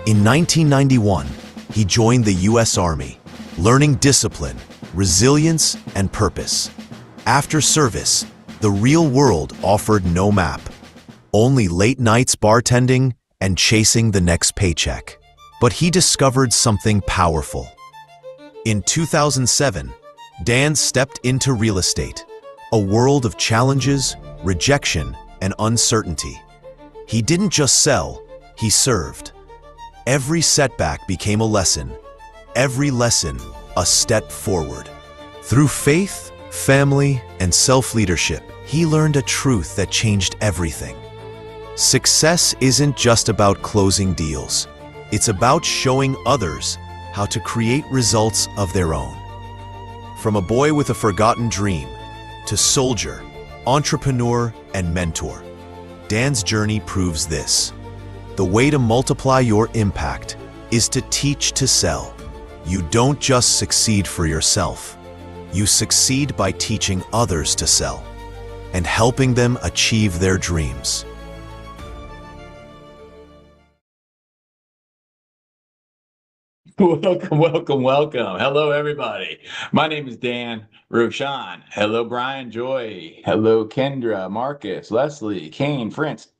In 1991, he joined the U.S. Army, learning discipline, resilience, and purpose. After service, the real world offered no map, only late nights bartending and chasing the next paycheck. But he discovered something powerful. In 2007, Dan stepped into real estate, a world of challenges, rejection, and uncertainty. He didn't just sell, he served. Every setback became a lesson, every lesson a step forward. Through faith, family, and self-leadership, he learned a truth that changed everything. Success isn't just about closing deals. It's about showing others how to create results of their own. From a boy with a forgotten dream to soldier, entrepreneur, and mentor, Dan's journey proves this. The way to multiply your impact is to teach to sell. You don't just succeed for yourself. You succeed by teaching others to sell and helping them achieve their dreams. Welcome, welcome, welcome. Hello, everybody. My name is Dan Roshan. Hello, Brian, Joy. Hello, Kendra, Marcus, Leslie, Kane, Prince,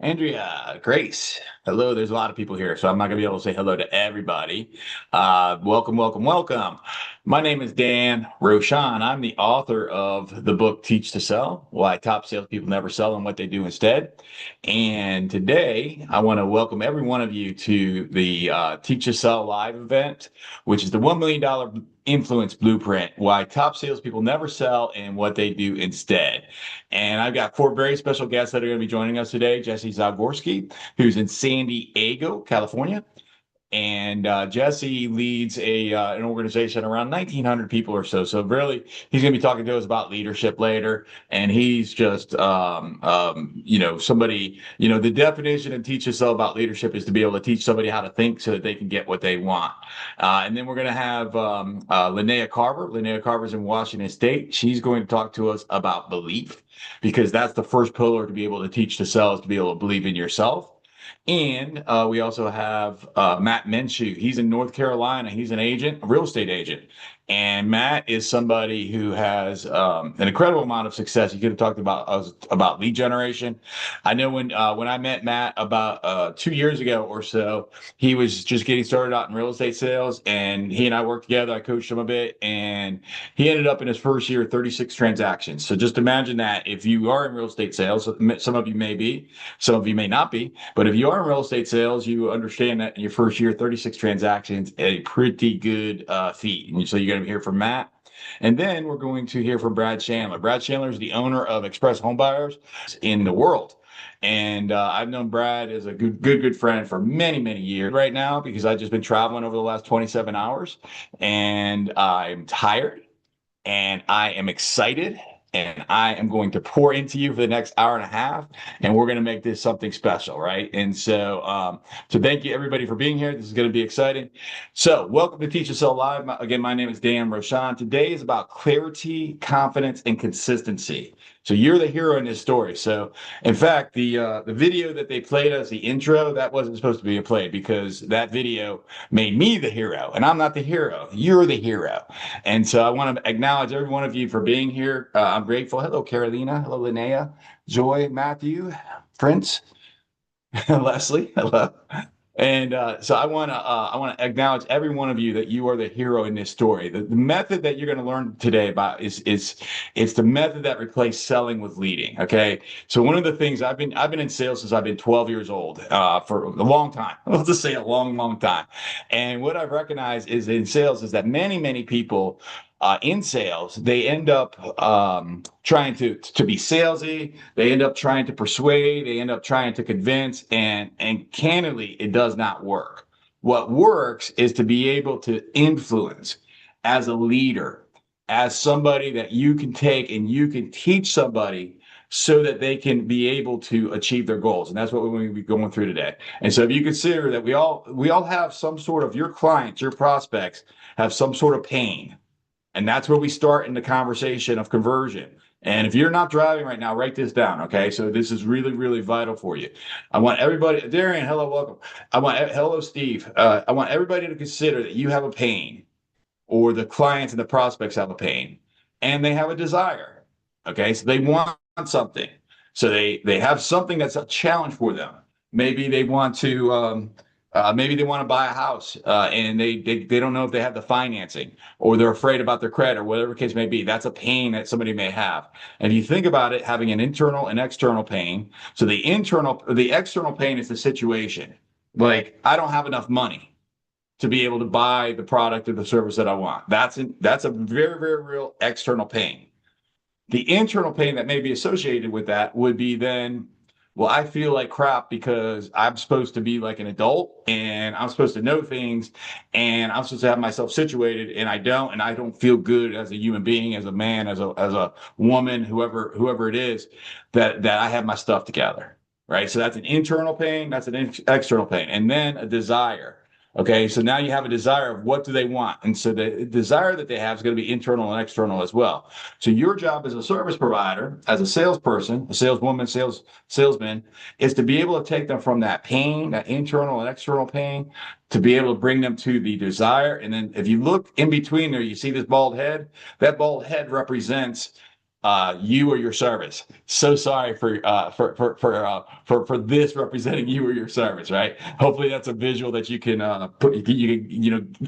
Andrea, Grace. Hello, there's a lot of people here, so I'm not going to be able to say hello to everybody. Welcome, welcome, welcome. My name is Dan Roshan. I'm the author of the book Teach to Sell, Why Top Salespeople Never Sell and What They Do Instead. And today, I want to welcome every one of you to the Teach to Sell live event, which is the $1 million influence blueprint, why top salespeople never sell and what they do instead. And I've got four very special guests that are going to be joining us today. Jesse Zagorski, who's in San Diego, California. And Jesse leads an organization around 1,900 people or so. So really, he's going to be talking to us about leadership later. And he's just, somebody, the definition of Teach Yourself about leadership is to be able to teach somebody how to think so that they can get what they want. And then we're going to have Linnea Carver. Linnea Carver's in Washington State. She's going to talk to us about belief, because that's the first pillar to be able to teach to sell, is to be able to believe in yourself. And we also have Matt Minshew. He's in North Carolina. He's an agent, a real estate agent. And Matt is somebody who has an incredible amount of success. You could have talked about lead generation. I know when I met Matt about 2 years ago or so, he was just getting started out in real estate sales, and he and I worked together. I coached him a bit, and he ended up in his first year 36 transactions. So just imagine that if you are in real estate sales, some of you may be, some of you may not be, but if you are in real estate sales, you understand that in your first year, 36 transactions, a pretty good feat. And so you're going to hear from Matt. And then we're going to hear from Brad Chandler. Brad Chandler is the owner of Express Home Buyers in the world. And I've known Brad as a good friend for many, many years right now, because I've just been traveling over the last 27 hours, and I'm tired, and I am excited, and I am going to pour into you for the next hour and a half, and we're going to make this something special, right? And so thank you, everybody, for being here. This is going to be exciting. So welcome to Teach to Sell Live. Again, my name is Dan Roshan. Today is about clarity, confidence, and consistency. So you're the hero in this story. So in fact, the video that they played as the intro, that wasn't supposed to be played, because that video made me the hero, and I'm not the hero. You're the hero. And so I want to acknowledge every one of you for being here. I'm grateful. Hello, Carolina. Hello, Linnea, Joy, Matthew, Prince, Leslie. Hello. And so I want to acknowledge every one of you that you are the hero in this story. The method that you're going to learn today about is it's the method that replaced selling with leading. Okay. So one of the things I've been in sales since I've been 12 years old, for a long time. Let's just say a long time. And what I've recognized is in sales is that many people in sales, they end up trying to be salesy. They end up trying to persuade. They end up trying to convince, and candidly, it does not work. What works is to be able to influence as a leader, as somebody that you can take and you can teach somebody so that they can be able to achieve their goals. And that's what we're going to be going through today. And so if you consider that we all have some sort of, your clients, your prospects have some sort of pain. And that's where we start in the conversation of conversion. And if you're not driving right now, write this down. Okay. So this is really, really vital for you. I want everybody, Darian, hello, welcome. Hello, Steve. I want everybody to consider that you have a pain, or the clients and the prospects have a pain, and they have a desire. Okay. So they want something. So they have something that's a challenge for them. Maybe they want to, maybe they want to buy a house, and they don't know if they have the financing, or they're afraid about their credit, or whatever the case may be. That's a pain that somebody may have. And if you think about it, having an internal and external pain. So the external pain is the situation. Like, I don't have enough money to be able to buy the product or the service that I want. That's a very, very real external pain. The internal pain that may be associated with that would be then, well, I feel like crap because I'm supposed to be like an adult, and I'm supposed to know things, and I'm supposed to have myself situated, and I don't feel good as a human being, as a man, as a woman, whoever it is, that I have my stuff together. Right. So that's an internal pain, that's an external pain, and then a desire. Okay, so now you have a desire of what do they want. And so the desire that they have is going to be internal and external as well. So your job as a service provider, as a salesperson, a saleswoman, salesman, is to be able to take them from that pain, that internal and external pain, to be able to bring them to the desire. And then if you look in between there, you see this bald head. That bald head represents you or your service. So sorry for this representing you or your service, right? Hopefully that's a visual that you can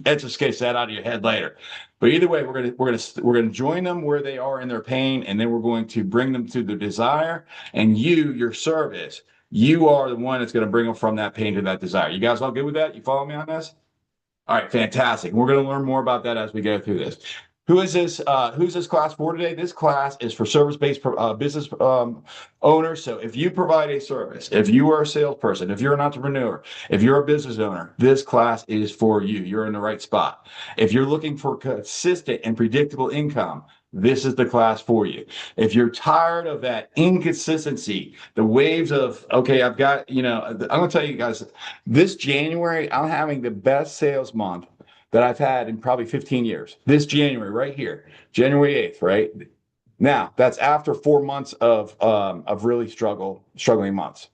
etch a sketch that out of your head later. But either way, we're gonna join them where they are in their pain, and then we're going to bring them to the desire. And your service, you are the one that's going to bring them from that pain to that desire. You guys all good with that? You follow me on this? All right, fantastic. We're going to learn more about that as we go through this. Who's this class for today? This class is for service-based business owners. So if you provide a service, if you are a salesperson, if you're an entrepreneur, if you're a business owner, this class is for you. You're in the right spot. If you're looking for consistent and predictable income, this is the class for you. If you're tired of that inconsistency, the waves of, okay, I'm going to tell you guys, this January, I'm having the best sales month that I've had in probably 15 years. This January, right here, January 8th, right? Now, that's after 4 months of really struggling months.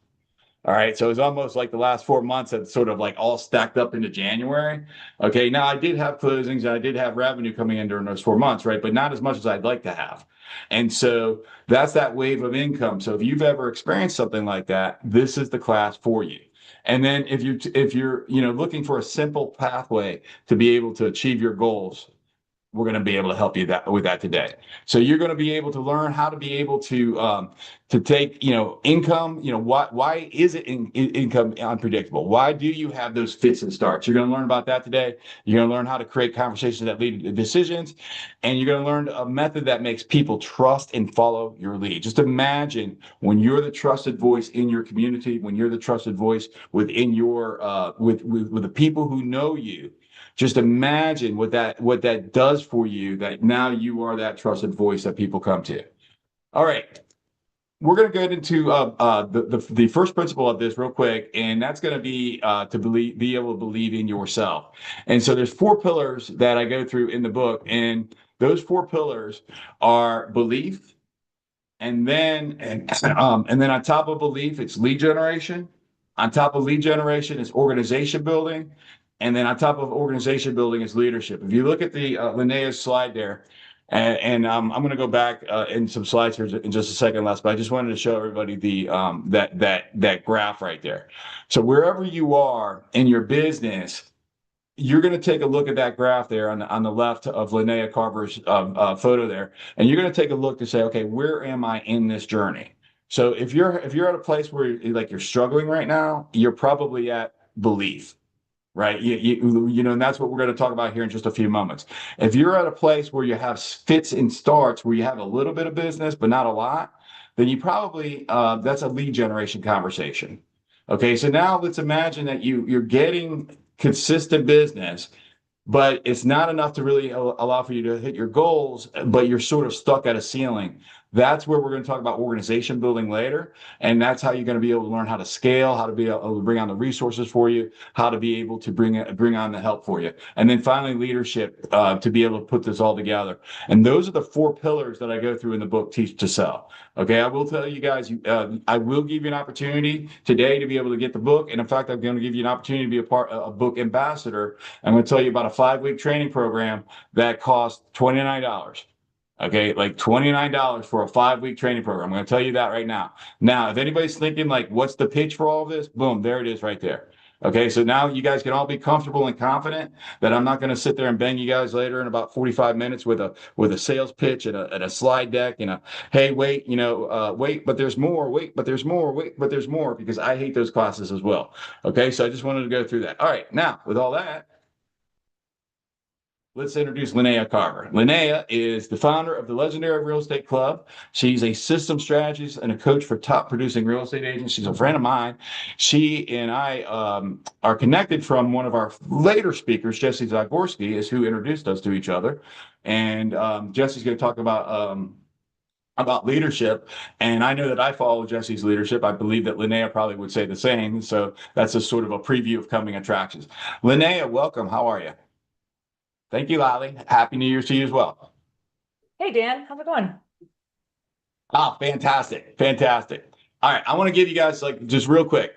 All right. So it's almost like the last 4 months have sort of like all stacked up into January. Okay. Now I did have closings and I did have revenue coming in during those 4 months, right? But not as much as I'd like to have. And so that's that wave of income. So if you've ever experienced something like that, this is the class for you. And then if you're looking for a simple pathway to be able to achieve your goals, we're going to be able to help you with that today. So you're going to be able to learn how to be able to take income. Why is income unpredictable? Why do you have those fits and starts? You're going to learn about that today. You're going to learn how to create conversations that lead to decisions, and you're going to learn a method that makes people trust and follow your lead. Just imagine when you're the trusted voice in your community, when you're the trusted voice within your with the people who know you. Just imagine what that does for you, that now you are that trusted voice that people come to. All right. We're going to get into the first principle of this real quick, and that's going to be be able to believe in yourself. And so there's 4 pillars that I go through in the book, and those 4 pillars are belief, and then on top of belief, it's lead generation. On top of lead generation is organization building. And then on top of organization building is leadership. If you look at the Linnea's slide there, and I'm going to go back in some slides here in just a second, Les, but I just wanted to show everybody the that graph right there. So wherever you are in your business, you're going to take a look at that graph there on the left of Linnea Carver's photo there, and you're going to take a look to say, okay, where am I in this journey? So if you're at a place where you're struggling right now, you're probably at belief. Right. And that's what we're going to talk about here in just a few moments. If you're at a place where you have fits and starts, where you have a little bit of business, but not a lot, then you probably, that's a lead generation conversation. Okay. So now let's imagine that you're getting consistent business, but it's not enough to really allow for you to hit your goals, but you're sort of stuck at a ceiling. That's where we're going to talk about organization building later. And that's how you're going to be able to learn how to scale, how to be able to bring on the resources for you, how to be able to bring on the help for you. And then finally, leadership to be able to put this all together. And those are the four pillars that I go through in the book, Teach to Sell. Okay, I will tell you guys, I will give you an opportunity today to be able to get the book. And in fact, I'm going to give you an opportunity to be a book ambassador. I'm going to tell you about a 5-week training program that costs $29. Okay, like $29 for a 5-week training program. I'm going to tell you that right now. Now, if anybody's thinking like, what's the pitch for all of this? Boom, there it is right there. Okay, so now you guys can all be comfortable and confident that I'm not going to sit there and bang you guys later in about 45 minutes with a sales pitch and a slide deck and a hey wait wait but there's more, wait but there's more, wait but there's more, because I hate those classes as well. Okay, so I just wanted to go through that. All right, now with all that, let's introduce Linnea Carver. Linnea is the founder of the legendary Real Estate Club. She's a system strategist and a coach for top producing real estate agents. She's a friend of mine. She and I are connected from one of our later speakers, Jesse Zagorski, is who introduced us to each other. And Jesse's going to talk about leadership. And I know that I follow Jesse's leadership. I believe that Linnea probably would say the same. So that's a sort of a preview of coming attractions. Linnea, welcome. How are you? Thank you, Lally. Happy New Year to you as well. Hey, Dan, how's it going? Ah, fantastic. Fantastic. All right. I want to give you guys like just real quick.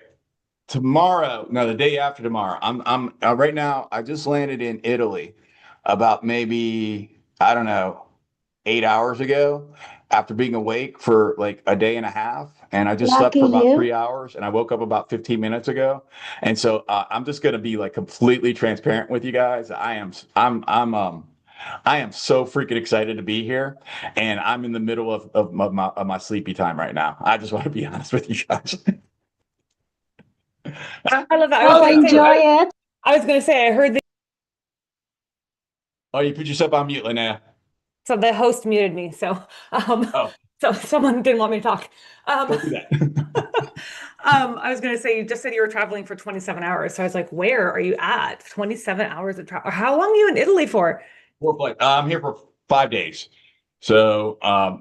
Tomorrow, no, the day after tomorrow, I'm right now, I just landed in Italy about maybe, I don't know, 8 hours ago after being awake for like a day and a half. And I just slept Lucky for about you. 3 hours and I woke up about 15 minutes ago. And so I'm just going to be like completely transparent with you guys. I am so freaking excited to be here, and I'm in the middle of my sleepy time right now. I just want to be honest with you guys. I love that. Oh, enjoy it. I was gonna say, I heard Oh, you put yourself on mute, Linnea. so the host muted me, so Oh, so someone didn't want me to talk. don't do that. I was gonna say, you just said you were traveling for 27 hours, so I was like, where are you at? 27 hours of travel. How long are you in Italy for? 4 flights. I'm here for 5 days. So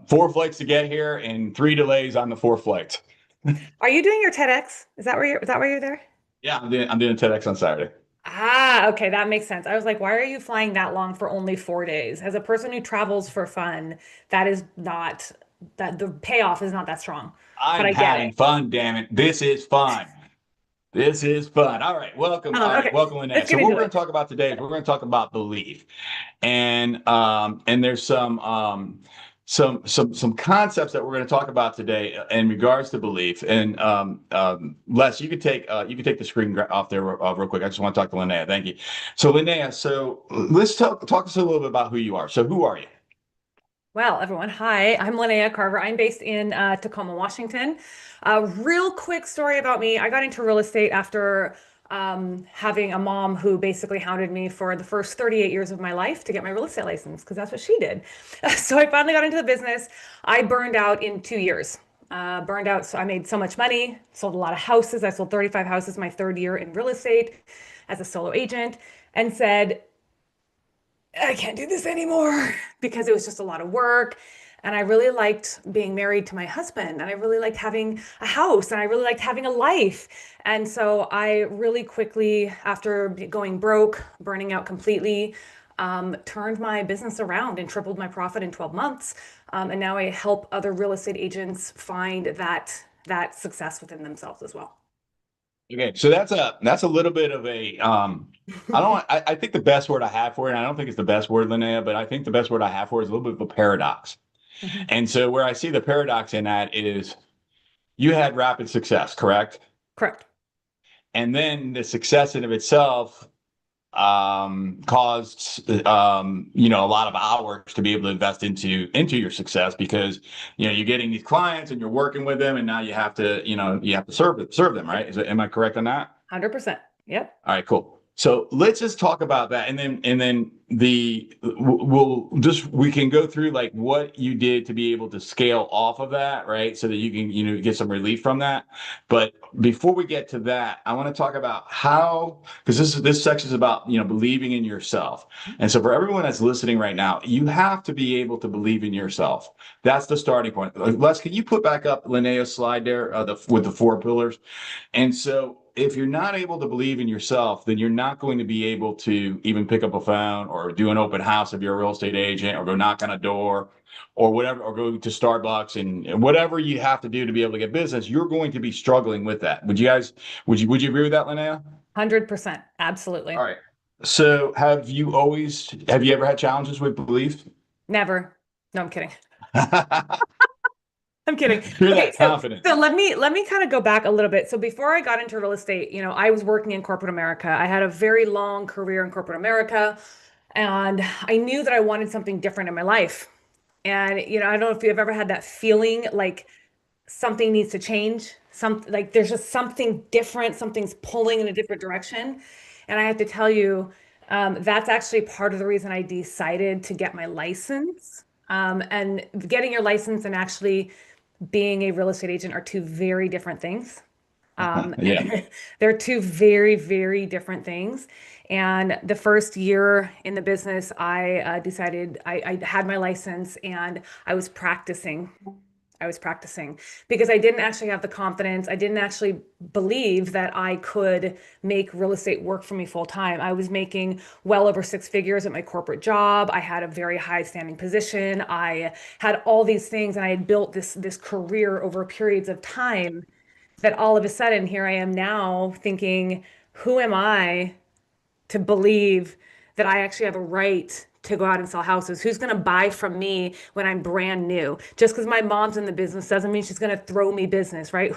4 flights to get here and 3 delays on the 4 flights. Are you doing your TEDx? Is that why you're there? Yeah, I'm doing TEDx on Saturday. Ah, okay, that makes sense. I was like, why are you flying that long for only 4 days? As a person who travels for fun, that is not that the payoff is not that strong. But I'm I get having it. fun, damn it. This is fun. This is fun. All right, welcome. All right, Okay, welcome, Linnea. let's So get what into we're going it. to talk about today is we're going to talk about belief, and there's some concepts that we're going to talk about today in regards to belief. And Les, you could take the screen off there real quick. I just want to talk to Linnea. Thank you. So Linnea, so let's talk us a little bit about who you are. So who are you? Well, everyone, hi, I'm Linnea Carver. I'm based in Tacoma, Washington. A real quick story about me. I got into real estate after having a mom who basically hounded me for the first 38 years of my life to get my real estate license, because that's what she did. So I finally got into the business. I burned out in 2 years. Burned out, so I made so much money, sold a lot of houses. I sold 35 houses my third year in real estate as a solo agent, and said, I can't do this anymore because it was just a lot of work. And I really liked being married to my husband, and I really liked having a house, and I really liked having a life. And so I really quickly, after going broke, burning out completely, turned my business around and tripled my profit in 12 months. And now I help other real estate agents find that success within themselves as well. Okay, so that's a little bit of a I think the best word I have for it, and I don't think it's the best word, Linnea, but I think the best word I have for it is a little bit of a paradox. Mhm. And so where I see the paradox in that is you had rapid success, correct? Correct. And then the success in of itself caused a lot of hours to be able to invest into your success, because you're getting these clients and you're working with them, and now you have to serve them, right? Am I correct on that? 100%. Yep. All right, cool. So let's just talk about that, and then we'll just we can go through like what you did to be able to scale off of that, right? So that you can get some relief from that. But before we get to that, I want to talk about how, because this section is about believing in yourself. And so for everyone that's listening right now, you have to be able to believe in yourself. That's the starting point. Les, can you put back up Linnea's slide there, with the four pillars? And so if you're not able to believe in yourself, then you're not going to be able to even pick up a phone or do an open house if you're a real estate agent, or go knock on a door or whatever, or go to Starbucks and whatever you have to do to be able to get business. You're going to be struggling with that. Would you agree with that, Linnea? 100%. All Absolutely. right. So have you ever had challenges with belief? Never. No, I'm kidding. I'm kidding. You're Okay, that so confident. so let me kind of go back a little bit. So before I got into real estate, I was working in corporate America. I had a very long career in corporate America, and I knew that I wanted something different in my life. And I don't know if you've ever had that feeling like something needs to change. Like there's just something different, something's pulling in a different direction. And I have to tell you, that's actually part of the reason I decided to get my license. And getting your license and actually being a real estate agent are two very different things. Um, Yeah. they're two very, very different things. And the first year in the business, I decided I had my license and I was practicing. I was practicing because I didn't actually have the confidence. I didn't actually believe that I could make real estate work for me full time. I was making well over six figures at my corporate job. I had a very high standing position. I had all these things and I had built this career over periods of time that all of a sudden here I am now thinking, who am I to believe that I actually have a right to go out and sell houses? Who's going to buy from me when I'm brand new? Just because my mom's in the business doesn't mean she's going to throw me business, right?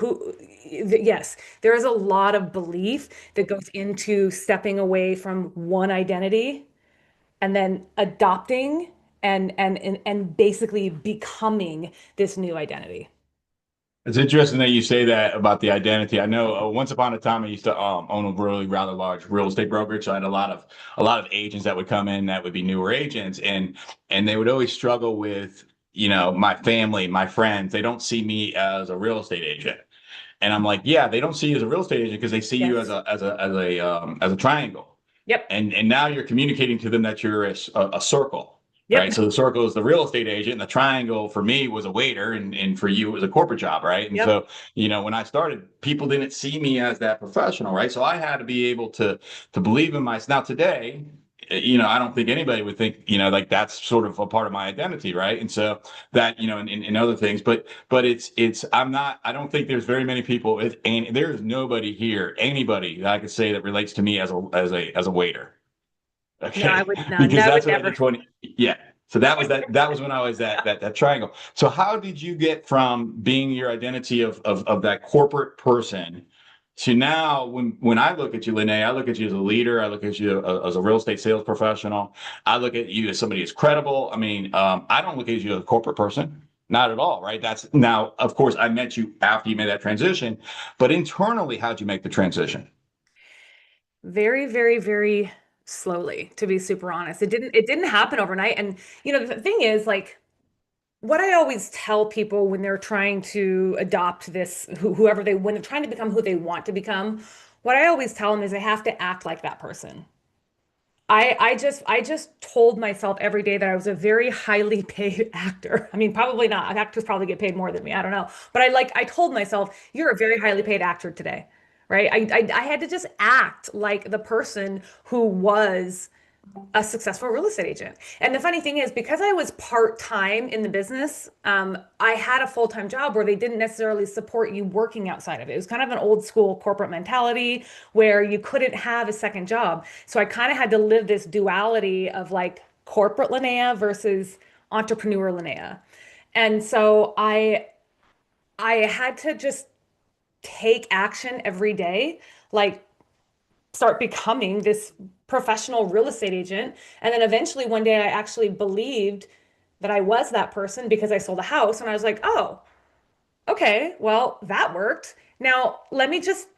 Yes, there is a lot of belief that goes into stepping away from one identity and then adopting and basically becoming this new identity. It's interesting that you say that about the identity. I know once upon a time I used to own a really rather large real estate brokerage. So I had a lot of agents that would come in that would be newer agents, and they would always struggle with my family, my friends. They don't see me as a real estate agent, and I'm like, yeah, they don't see you as a real estate agent because they see you as Yes. a triangle, Yep. and now you're communicating to them that you're a circle, Yep. right? So the circle is the real estate agent, and the triangle for me was a waiter, and for you it was a corporate job, right? And Yep. so when I started, people didn't see me as that professional, right? So I had to be able to believe in myself. Now today, I don't think anybody would think like that's sort of a part of my identity, right? And so that in other things, but it's I don't think there's very many people, and there's nobody here, anybody that I could say that relates to me as a waiter. No, I Okay. would no, Because no, I would that's what I did never. 20. Yeah. So that was when I was that triangle. So how did you get from being your identity of that corporate person to now when I look at you, Lene, I look at you as a leader, I look at you as a real estate sales professional, I look at you as somebody who's credible. I mean, I don't look at you as a corporate person. Not at all, right? That's now, of course, I met you after you made that transition, but internally, how'd you make the transition? Very, very, very slowly, to be super honest. It didn't happen overnight. And the thing is, like, what I always tell people when they're trying to adopt this, whoever they, when they're trying to become who they want to become, what I always tell them is they have to act like that person. I just told myself every day that I was a very highly paid actor. I mean, probably not. Actors probably get paid more than me. I don't know. But I told myself, you're a very highly paid actor today. Right? I had to just act like the person who was a successful real estate agent. And the funny thing is, because I was part-time in the business, I had a full-time job where they didn't necessarily support you working outside of it. It was kind of an old school corporate mentality where you couldn't have a second job. So I kind of had to live this duality of like corporate Linnea versus entrepreneur Linnea. And so I had to just take action every day, like start becoming this professional real estate agent. And then eventually one day I actually believed that I was that person because I sold a house and I was like, oh, okay, well, that worked. Now let me just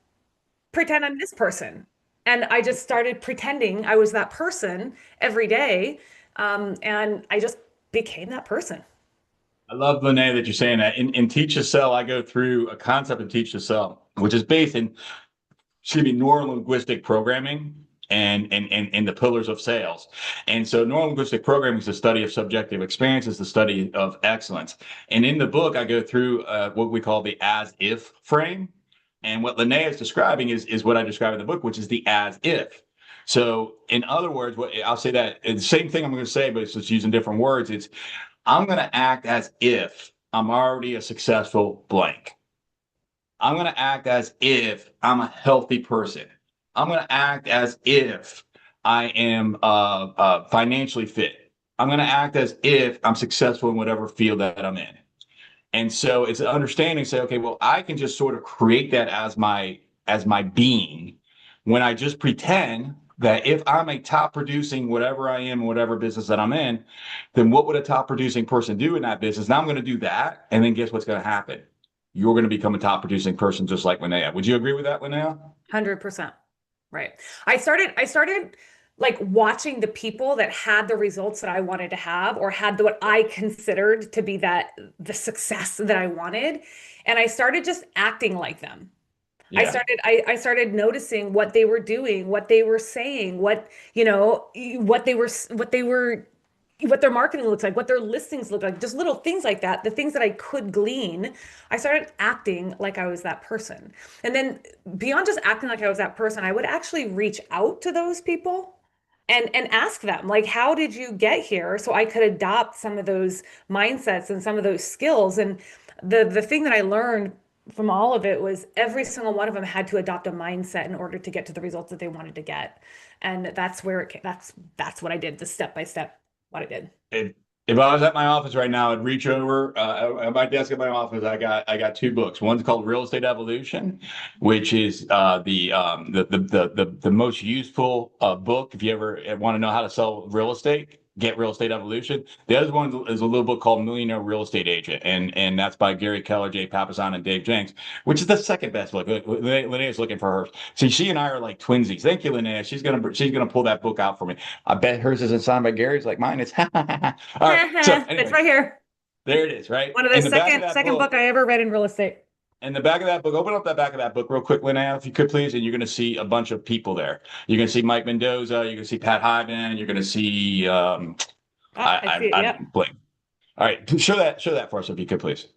pretend I'm this person. And I just started pretending I was that person every day. And I just became that person. I love, Lene, that you're saying that. In Teach to Sell, I go through a concept of Teach to Sell, which is based in, excuse me, neuro-linguistic programming and the pillars of sales. And so neuro-linguistic programming is the study of subjective experience, is the study of excellence. And in the book, I go through what we call the as-if frame. And what Linnea is describing is what I describe in the book, which is the as-if. So in other words, what I'll say that the same thing I'm going to say, but it's just using different words. It's I'm going to act as if I'm already a successful blank. I'm going to act as if I'm a healthy person. I'm going to act as if I am financially fit. I'm going to act as if I'm successful in whatever field that I'm in. And so it's an understanding, say, okay, well, I can just sort of create that as my being when I just pretend that if I'm a top producing whatever I am, whatever business that I'm in, then what would a top producing person do in that business? Now I'm going to do that. And then guess what's going to happen? You're going to become a top producing person just like Linnea. Would you agree with that, Linnea? 100%. Right. I started like watching the people that had the results that I wanted to have or had what I considered to be the success that I wanted. And I started just acting like them. Yeah. I started noticing what they were doing, what they were saying, what their marketing looks like, what their listings look like, just little things like that, the things that I could glean. I started acting like I was that person. And then beyond just acting like I was that person, I would actually reach out to those people and ask them, like, how did you get here? So I could adopt some of those mindsets and some of those skills. And the thing that I learned from all of it was every single one of them had to adopt a mindset in order to get to the results that they wanted to get. And that's where it came, that's what I did, the step by step what I did. If, if I was at my office right now, I'd reach over at my desk at my office. I got two books. One's called Real Estate Evolution, which is the most useful book if you ever want to know how to sell real estate. Get Real Estate Evolution. The other one is a little book called Millionaire Real Estate Agent, and that's by Gary Keller, Jay Papasan, and Dave Jenks, which is the second best book. Linnea's looking for hers. See, she and I are like twinsies. Thank you, Linnea. She's gonna pull that book out for me. I bet hers isn't signed by Gary's like mine is. All right. So It's anyway, right here. there it is, right? One of the In the back of that second book book, I ever read in real estate. in the back of that book, open up that back of that book real quick, Linnea, if you could please, and you're gonna see a bunch of people there. You're gonna see Mike Mendoza, you're gonna see Pat Hyman, you're gonna see I see it. I Yep. blank. All right, show that for us if you could please.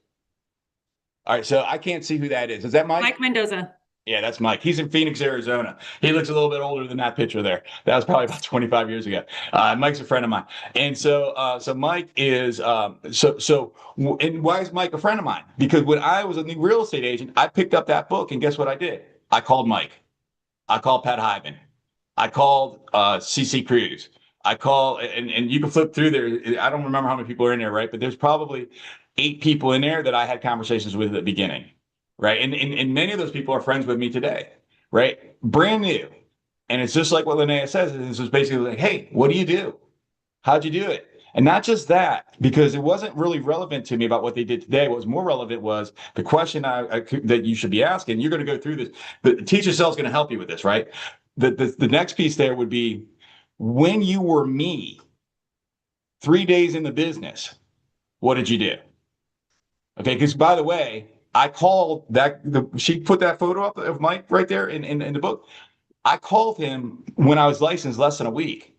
All right, so I can't see who that is. Is that Mike? Mike Mendoza. Yeah, that's Mike. He's in Phoenix, Arizona. He looks a little bit older than that picture there. That was probably about 25 years ago. Mike's a friend of mine, and so Mike is and why is Mike a friend of mine? Because when I was a new real estate agent, I picked up that book, and guess what I did? I called Mike. I called Pat Hyman. I called CC Cruz. I call and you can flip through there. I don't remember how many people are in there, right? But there's probably 8 people in there that I had conversations with at the beginning, right? And many of those people are friends with me today, right? Brand new. And it's just like what Linnea says. It's just basically like, hey, what do you do? How'd you do it? And not just that, because it wasn't really relevant to me about what they did today. What was more relevant was the question that you should be asking. You're going to go through this. The teacher cell is going to help you with this, right? The next piece there would be when you were me 3 days in the business, what did you do? Okay, because by the way, I called she put that photo up of Mike right there in the book. I called him when I was licensed less than a week.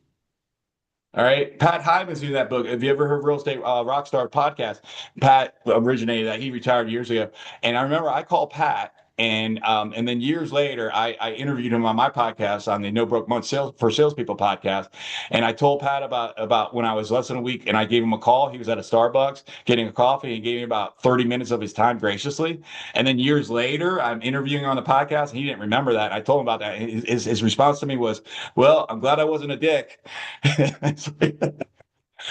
All right. Pat Hyman's doing that book. Have you ever heard Real Estate Rockstar podcast? Pat originated that. He retired years ago. And I remember I called Pat and then years later, I interviewed him on my podcast on the No Broke Month Salespeople podcast. And I told Pat about when I was less than a week and I gave him a call. He was at a Starbucks getting a coffee and gave me about 30 minutes of his time graciously. And then years later, I'm interviewing on the podcast and he didn't remember that. I told him about that. His response to me was, well, I'm glad I wasn't a dick.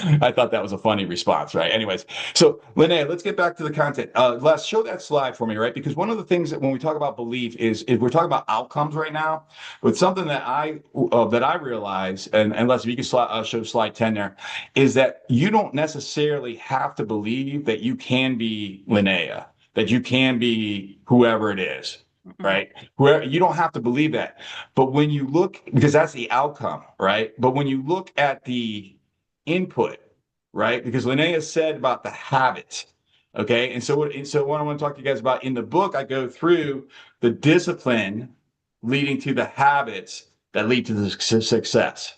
I thought that was a funny response, right? Anyways, so Linnea, let's get back to the content. Les, show that slide for me, right? Because one of the things that when we talk about belief is we're talking about outcomes right now. But something that I realize, and Les, if you can show slide 10 there, is that you don't necessarily have to believe that you can be Linnea, that you can be whoever it is. right? Where you don't have to believe that. But when you look, because that's the outcome, right? But when you look at the input, right? Because Linnea said about the habits. Okay. And so what I want to talk to you guys about in the book, I go through the discipline leading to the habits that lead to the success.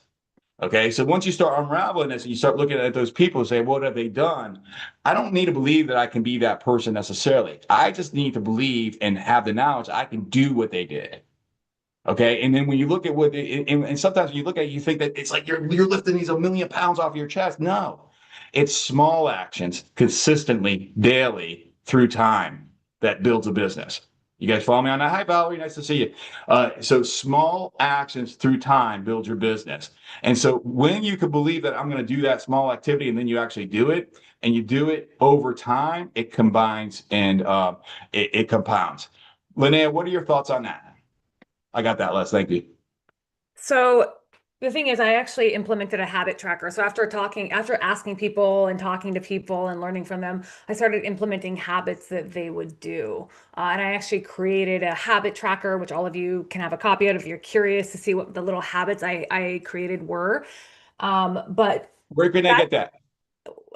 Okay. So once you start unraveling this and you start looking at those people and say, what have they done? I don't need to believe that I can be that person necessarily. I just need to believe and have the knowledge I can do what they did. Okay. And then when you look at what, and sometimes when you look at it, you think that it's like you're lifting these 1,000,000 pounds off your chest. No, it's small actions consistently, daily, through time that builds a business. You guys follow me on that? Hi, Valerie. Nice to see you. So small actions through time build your business. And so when you can believe that I'm going to do that small activity and then you actually do it and you do it over time, it combines and it compounds. Linnea, what are your thoughts on that? I got that, Les. Thank you. So the thing is, I actually implemented a habit tracker. So after asking people and talking to people and learning from them, I started implementing habits that they would do. And I actually created a habit tracker, which all of you can have a copy of if you're curious to see what the little habits I created were. But Where can I get that?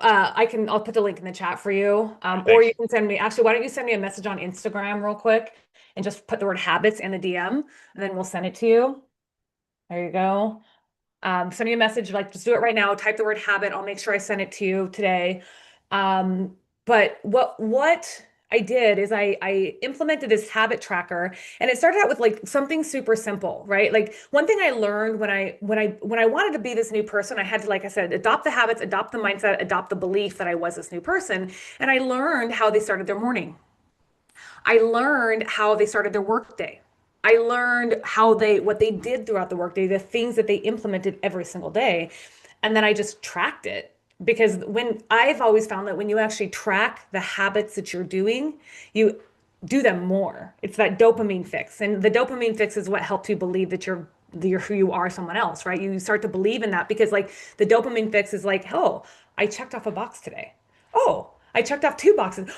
I'll put the link in the chat for you. Or you can send me, actually, why don't you send me a message on Instagram real quick and just put the word habits in the DM, and then we'll send it to you. There you go. Send me a message, like just do it right now. Type the word habit. I'll make sure I send it to you today. But what I did is I implemented this habit tracker, and it started out with like something super simple, right? Like one thing I learned when I wanted to be this new person, I had to, like I said, adopt the habits, adopt the mindset, adopt the belief that I was this new person. And I learned how they started their morning. I learned how they started their workday. I learned what they did throughout the workday, the things that they implemented every single day. And then I just tracked it, because when I've always found that when you actually track the habits that you're doing, you do them more. It's that dopamine fix. And the dopamine fix is what helps you believe that you're who you are, someone else, right? You start to believe in that because like the dopamine fix is like, oh, I checked off a box today. Oh, I checked off 2 boxes.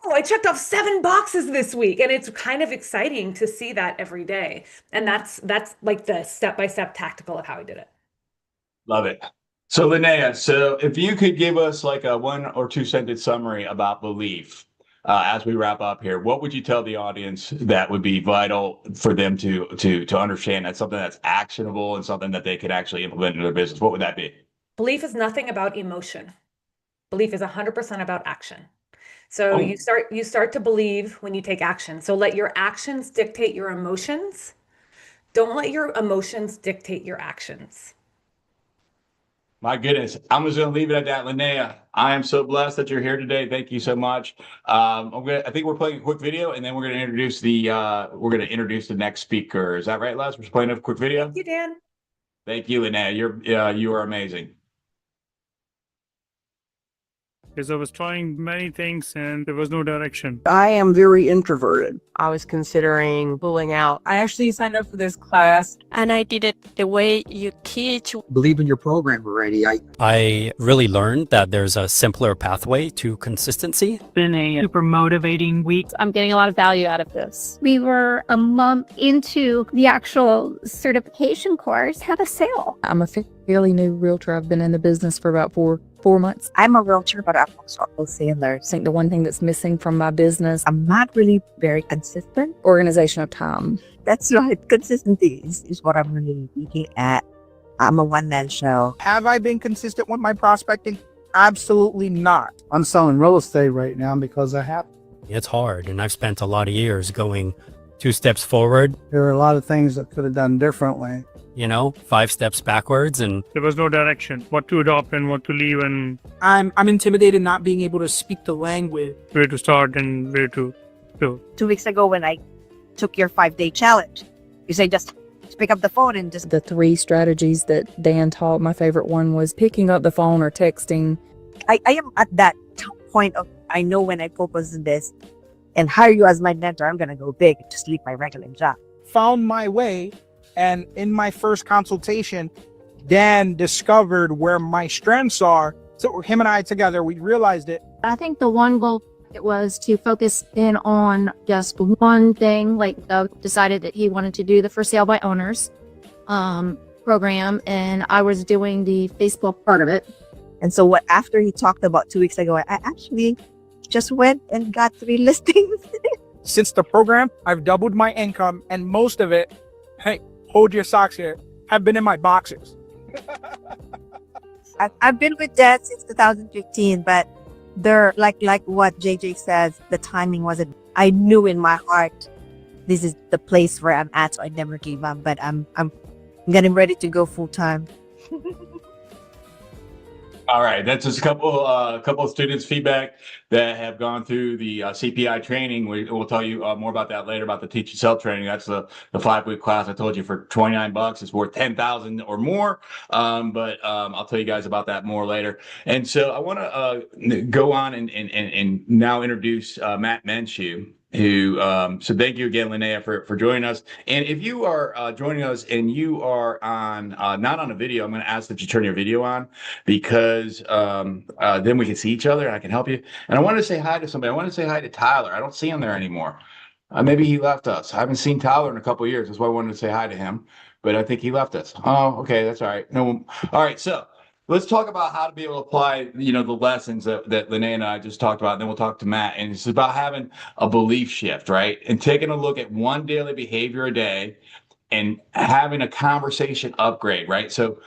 Oh, I checked off 7 boxes this week. And it's kind of exciting to see that every day. And that's like the step-by-step tactical of how I did it. Love it. So Linnea, so if you could give us like a 1 or 2 sentence summary about belief as we wrap up here, what would you tell the audience that would be vital for them to understand that's something that's actionable and something that they could actually implement in their business? What would that be? Belief is nothing about emotion. Belief is 100% about action. So Oh. you start to believe when you take action. So let your actions dictate your emotions. Don't let your emotions dictate your actions. My goodness, I'm just going to leave it at that, Linnea. I am so blessed that you're here today. Thank you so much. I think we're playing a quick video, and then we're going to introduce the next speaker. Is that right, Les? We're just playing a quick video. Thank you, Dan. Thank you, Linnea. You are amazing. Because I was trying many things and there was no direction. I am very introverted. I was considering pulling out. I actually signed up for this class. And I did it the way you teach. Believe in your program already. I really learned that there's a simpler pathway to consistency. Been a super motivating week. I'm getting a lot of value out of this. We were a month into the actual certification course, had a sale. I'm a fairly new realtor. I've been in the business for about four months. I'm a realtor, but I'm also a wholesaler. I think the one thing that's missing from my business, I'm not really very consistent. Organization of time. That's right. Consistency is what I'm really looking at. I'm a one-man show. Have I been consistent with my prospecting? Absolutely not. I'm selling real estate right now because I have. It's hard, and I've spent a lot of years going 2 steps forward. There are a lot of things that could have done differently. 5 steps backwards, and there was no direction, what to adopt and what to leave, and I'm intimidated not being able to speak the language. Where to start and where to go. 2 weeks ago when I took your 5-day challenge, you say just pick up the phone and just... The 3 strategies that Dan taught, my favorite one was picking up the phone or texting. I am at that point of, I know when I focus on this and hire you as my mentor, I'm going to go big and just leave my regular job. Found my way. And in my first consultation, Dan discovered where my strengths are. So him and I together, we realized it. I think the one goal it was to focus in on just one thing. Like Doug decided that he wanted to do the for sale by owners program, and I was doing the Facebook part of it. And so what after he talked about 2 weeks ago, I actually just went and got 3 listings. Since the program, I've doubled my income, and most of it, hey, hold your socks here, have been in my boxers. I've been with Dad since 2015, but they're like what JJ says, the timing wasn't. I knew in my heart this is the place where I'm at, so I never gave up. But I'm getting ready to go full time. All right, that's just a couple of students' feedback that have gone through the CPI training. We'll tell you more about that later, about the Teach Yourself training. That's the 5-week class I told you for $29. It's worth 10,000 or more. But I'll tell you guys about that more later. And so I want to go on and now introduce Matt Menshew, who so thank you again, Linnea, for joining us. And if you are joining us and you are on not on a video, I'm going to ask that you turn your video on, because then we can see each other and I can help you. And I want to say hi to somebody. I want to say hi to Tyler. I don't see him there anymore. Maybe he left us. I haven't seen Tyler in a couple of years. That's why I wanted to say hi to him. But I think he left us. Oh, okay, that's all right. No, all right. So let's talk about how to be able to apply, the lessons that Linnea and I just talked about. And then we'll talk to Matt. And it's about having a belief shift, right? And taking a look at one daily behavior a day and having a conversation upgrade, right? So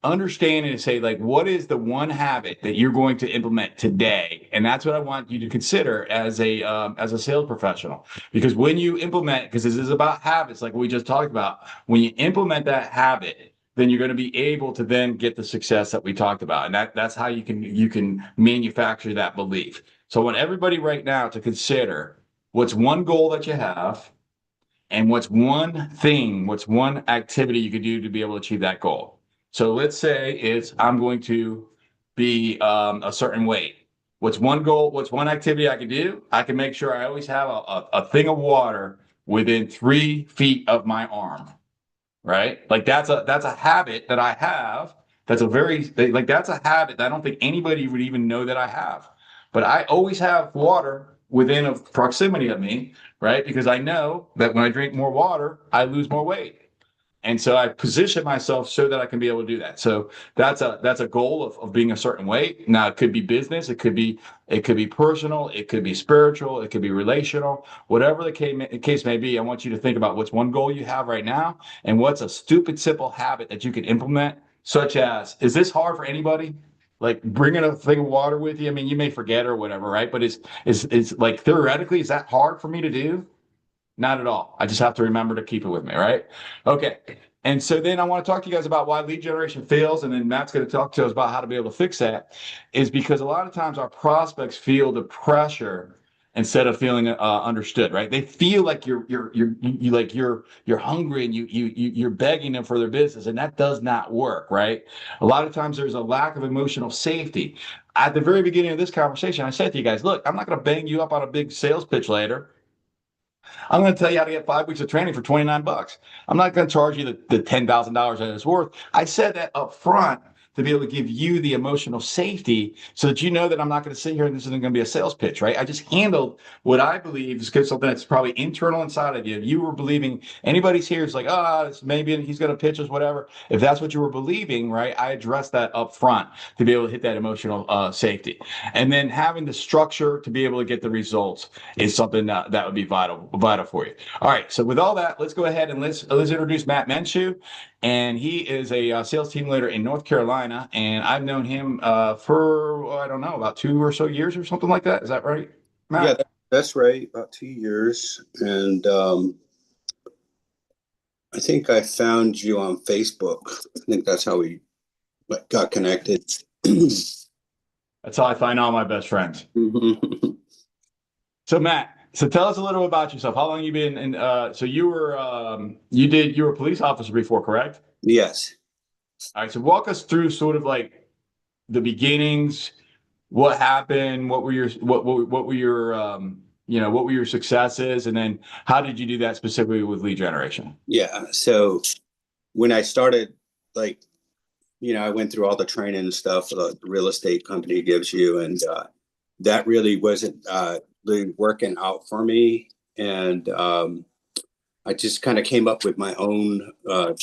understanding and say, like, what is the one habit that you're going to implement today? And that's what I want you to consider as a sales professional. Because when you implement, because this is about habits, like we just talked about, when you implement that habit, then you're going to be able to then get the success that we talked about. And that's how you can manufacture that belief. So I want everybody right now to consider what's one goal that you have, and what's one activity you could do to be able to achieve that goal. So let's say I'm going to be a certain weight. What's one goal? What's one activity I can do? I can make sure I always have a thing of water within 3 feet of my arm, right? Like that's a habit that I have. That's a habit that I don't think anybody would even know that I have. But I always have water within a proximity of me, right? Because I know that when I drink more water, I lose more weight. And so I position myself so that I can be able to do that. So that's a goal of being a certain weight. Now it could be business, it could be personal, it could be spiritual, it could be relational, whatever the case may be. I want you to think about what's one goal you have right now, and what's a stupid, simple habit that you can implement, such as, is this hard for anybody? Like bringing a thing of water with you? I mean, you may forget or whatever, right? But it's like, theoretically, is that hard for me to do? Not at all. I just have to remember to keep it with me, right? Okay. And so then I want to talk to you guys about why lead generation fails. And then Matt's going to talk to us about how to be able to fix that. Is because a lot of times our prospects feel the pressure instead of feeling understood, right? They feel like you're hungry and you're begging them for their business, and that does not work, right? A lot of times there's a lack of emotional safety. At the very beginning of this conversation, I said to you guys, look, I'm not going to bang you up on a big sales pitch later. I'm going to tell you how to get 5 weeks of training for $29. I'm not going to charge you the $10,000 that it's worth. I said that up front to be able to give you the emotional safety so that you know that I'm not going to sit here and this isn't going to be a sales pitch, right? I just handled what I believe is something that's probably internal inside of you. If you were believing anybody's here is like, maybe he's going to pitch us, whatever. If that's what you were believing, right, I addressed that up front to be able to hit that emotional safety. And then having the structure to be able to get the results is something that would be vital for you. All right, so with all that, let's go ahead and let's introduce Matt Menshew. And he is a sales team leader in North Carolina. And I've known him for, I don't know, about 2 or so years or something like that. Is that right, Matt? Yeah, that's right. About 2 years. And I think I found you on Facebook. I think that's how we got connected. That's how I find all my best friends. So Matt, so tell us a little about yourself. How long you been in? So you were a police officer before, correct? Yes. All right. So walk us through sort of like the beginnings. What happened? What were your successes, and then how did you do that specifically with lead generation? Yeah. So when I started, I went through all the training and stuff the real estate company gives you, and that really wasn't really working out for me. And I just kind of came up with my own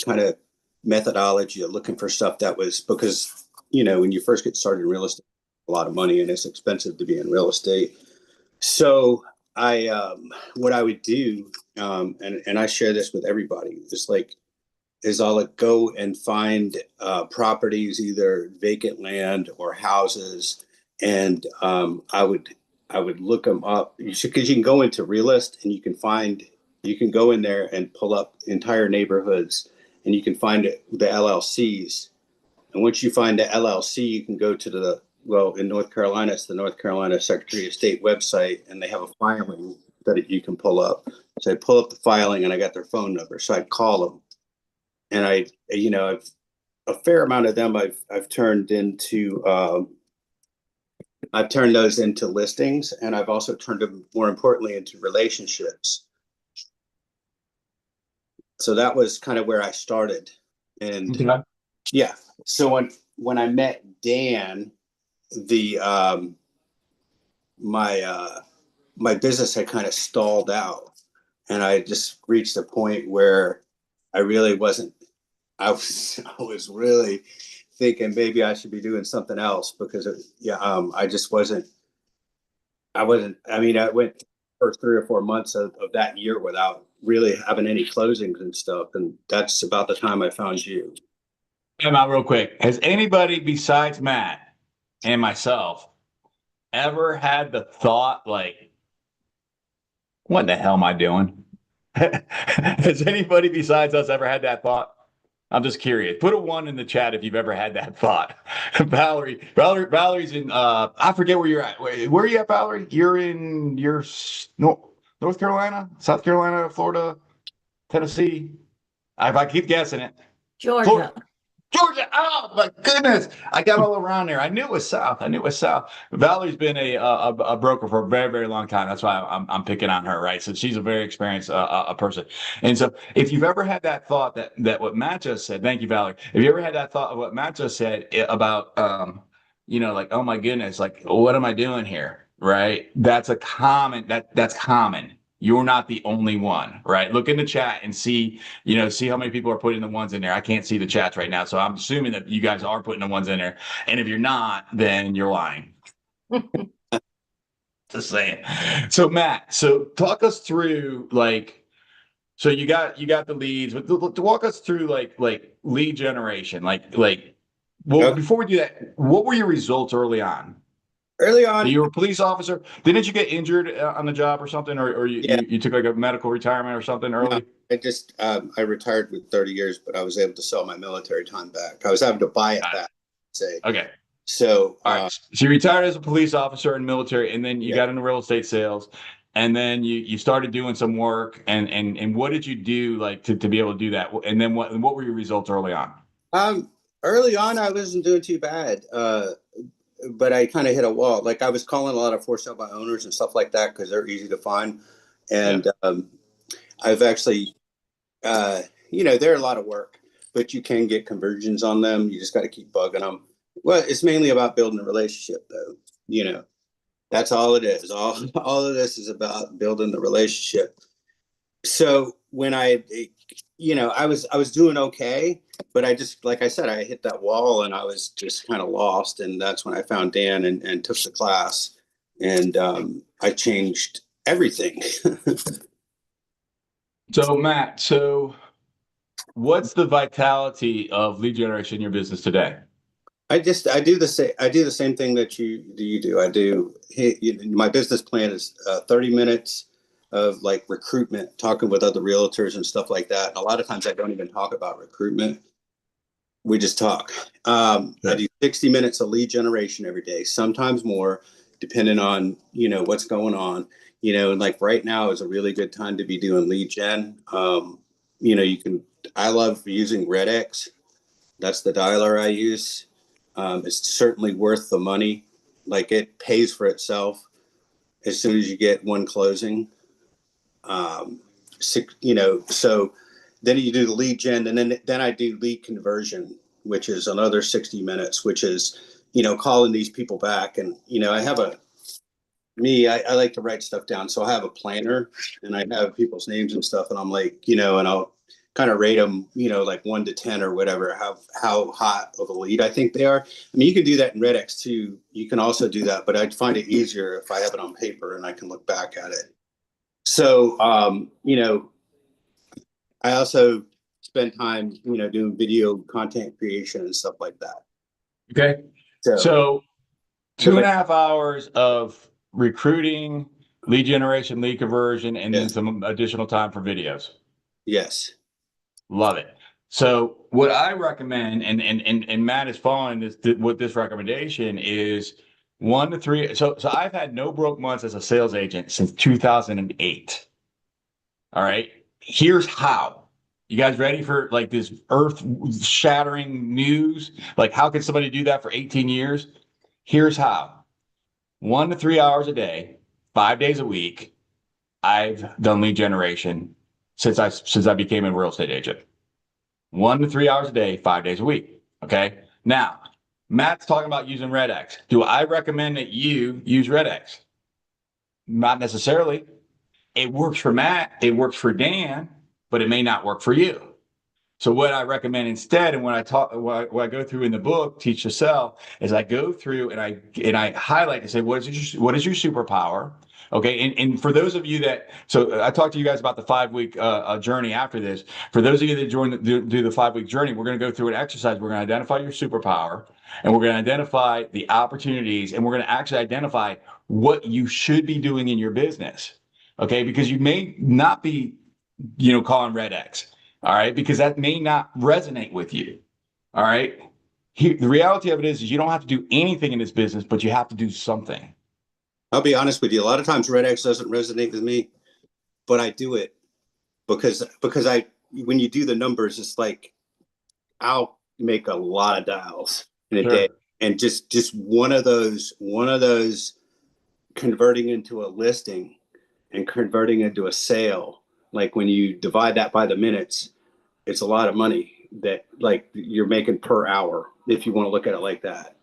kind of methodology of looking for stuff that was, because, when you first get started in real estate, a lot of money and it's expensive to be in real estate. So what I would do, and I share this with everybody, is I'll go and find properties, either vacant land or houses, and I would look them up. Because you can go into Realist and you can go in there and pull up entire neighborhoods, and you can find the LLCs. And once you find the LLC, you can go to in North Carolina, it's the North Carolina Secretary of State website, and they have a filing that you can pull up. So I pull up the filing, and I got their phone number, so I'd call them. And a fair amount of them I've turned those into listings, and I've also turned them, more importantly, into relationships. So that was kind of where I started. And yeah, so when I met Dan, my business had kind of stalled out, and I just reached a point where I really wasn't. I was really thinking maybe I should be doing something else, because I just wasn't. I mean, I went first 3 or 4 months of that year without really having any closings and stuff, and that's about the time I found you. Come out real quick. Has anybody besides Matt and myself ever had the thought, like, what the hell am I doing? Has anybody besides us ever had that thought? I'm just curious. Put a 1 in the chat if you've ever had that thought. Valerie's in, I forget where you're at. Where are you at, Valerie? You're in North Carolina, South Carolina, Florida, Tennessee. If I keep guessing it. Georgia. Georgia. Oh my goodness. I got all around there. I knew it was South. Valerie's been a broker for a very, very long time. That's why I'm picking on her, right? So she's a very experienced a person. And so if you've ever had that thought that what Matt just said, thank you, Valerie. If you ever had that thought of what Matt just said about like, oh my goodness, like, what am I doing here? Right? That's common. You're not the only one, right? Look in the chat and see how many people are putting the 1s in there. I can't see the chats right now, so I'm assuming that you guys are putting the 1s in there. And if you're not, then you're lying. Just saying. So Matt, talk us through, like, so you got the leads, but to walk us through like lead generation, before we do that, what were your results early on? Early on, you were a police officer. Didn't you get injured on the job or something, or you took like a medical retirement or something early? No, I just I retired with 30 years, but I was able to sell my military time back. I was having to buy it back. Okay. So all right. So you retired as a police officer in military, and then you got into real estate sales, and then you started doing some work. And what did you do to be able to do that? And then what were your results early on? Early on, I wasn't doing too bad. But I kind of hit a wall. Like, I was calling a lot of for sale by owners and stuff like that, because they're easy to find. And I've actually, they're a lot of work, but you can get conversions on them. You just got to keep bugging them. Well, it's mainly about building a relationship, though. That's all it is. All of this is about building the relationship. So when I was doing okay, but I just, like I said, I hit that wall and I was just kind of lost. And that's when I found Dan and took the class, and I changed everything. So Matt, what's the vitality of lead generation in your business today? I do the same thing that you do. My business plan is 30 minutes of like recruitment, talking with other realtors and stuff like that. And a lot of times I don't even talk about recruitment. We just talk. I do 60 minutes of lead generation every day, sometimes more, depending on, what's going on. And like right now is a really good time to be doing lead gen. I love using RedX. That's the dialer I use. It's certainly worth the money. Like, it pays for itself as soon as you get one closing. So then you do the lead gen, and then I do lead conversion, which is another 60 minutes, which is, calling these people back. And, I have me, I like to write stuff down. So I have a planner and I have people's names and stuff. And I'm like, and I'll kind of rate them, like 1 to 10 or whatever, how hot of a lead I think they are. I mean, you can do that in RedX too. You can also do that, but I'd find it easier if I have it on paper and I can look back at it. So, I also spend time, doing video content creation and stuff like that. Okay. So 2.5 hours of recruiting, lead generation, lead conversion, and then some additional time for videos. Yes. Love it. So what I recommend, and Matt is following this recommendation is 1 to 3. So I've had no broke months as a sales agent since 2008. All right. Here's how. You guys ready for like this earth-shattering news? Like, how can somebody do that for 18 years? Here's how. 1 to 3 hours a day, 5 days a week. I've done lead generation since I became a real estate agent. 1 to 3 hours a day, 5 days a week. Okay. Now, Matt's talking about using RedX. Do I recommend that you use RedX? Not necessarily. It works for Matt. It works for Dan, but it may not work for you. So what I recommend instead, and what I go through in the book, Teach to Sell, is I go through and I highlight and say, what is your superpower? Okay, and for those of you so I talked to you guys about the 5-week journey after this. For those of you that do the 5-week journey, we're going to go through an exercise. We're going to identify your superpower, and we're going to identify the opportunities, and we're going to actually identify what you should be doing in your business. Okay, because you may not be, calling RedX. All right, because that may not resonate with you. All right. The reality of it is you don't have to do anything in this business, but you have to do something. I'll be honest with you. A lot of times RedX doesn't resonate with me, but I do it because when you do the numbers, it's like I'll make a lot of dials in a day, and just one of those converting into a listing and converting into a sale. Like when you divide that by the minutes, it's a lot of money that like you're making per hour, if you want to look at it like that.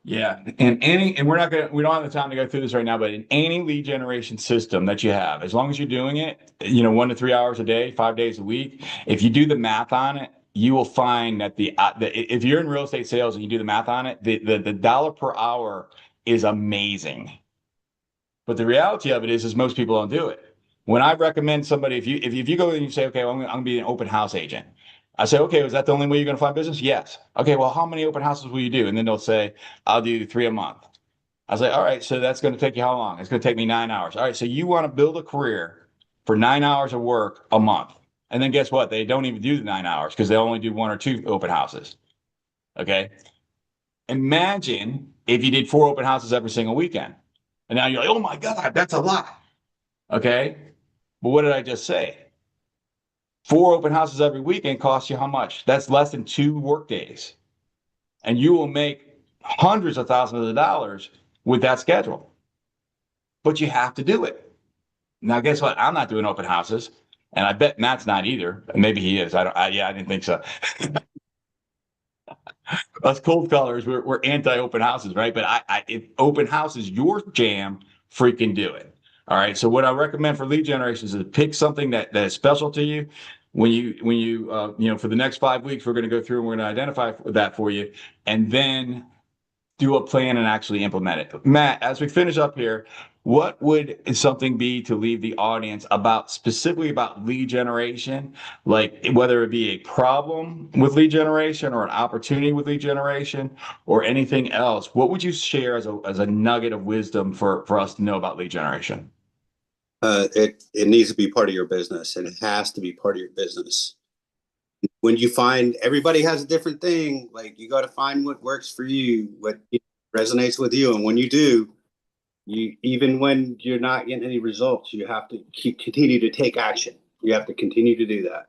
Yeah. And we don't have the time to go through this right now, but in any lead generation system that you have, as long as you're doing it, 1 to 3 hours a day, 5 days a week, if you do the math on it, you will find that if you're in real estate sales and you do the math on it, the dollar per hour is amazing. But the reality of it is most people don't do it. When I recommend somebody, if you go and you say, okay, well, I'm going to be an open house agent. I say, okay, is that the only way you're going to find business? Yes. Okay, well, how many open houses will you do? And then they'll say, I'll do 3 a month. I say, all right, so that's going to take you how long? It's going to take me 9 hours. All right, so you want to build a career for 9 hours of work a month. And then guess what? They don't even do the 9 hours because they only do 1 or 2 open houses. Okay. Imagine if you did 4 open houses every single weekend. And now you're like, oh my God, that's a lot. Okay. But what did I just say? 4 open houses every weekend costs you how much? That's less than 2 work days. And you will make hundreds of thousands of dollars with that schedule. But you have to do it. Now, guess what? I'm not doing open houses. And I bet Matt's not either. Maybe he is. I didn't think so. Us cold colors, we're anti-open houses, right? But if open house is your jam, freaking do it. All right. So what I recommend for lead generation is to pick something that is special to you. When you for the next 5 weeks, we're going to go through and we're going to identify that for you, and then do a plan and actually implement it. Matt, as we finish up here, what would something be to leave the audience specifically about lead generation? Like whether it be a problem with lead generation or an opportunity with lead generation or anything else, what would you share as a nugget of wisdom for us to know about lead generation? It needs to be part of your business, and it has to be part of your business. When you find everybody has a different thing, like you got to find what works for you, what resonates with you. And when you do, even when you're not getting any results, you have to continue to take action. You have to continue to do that.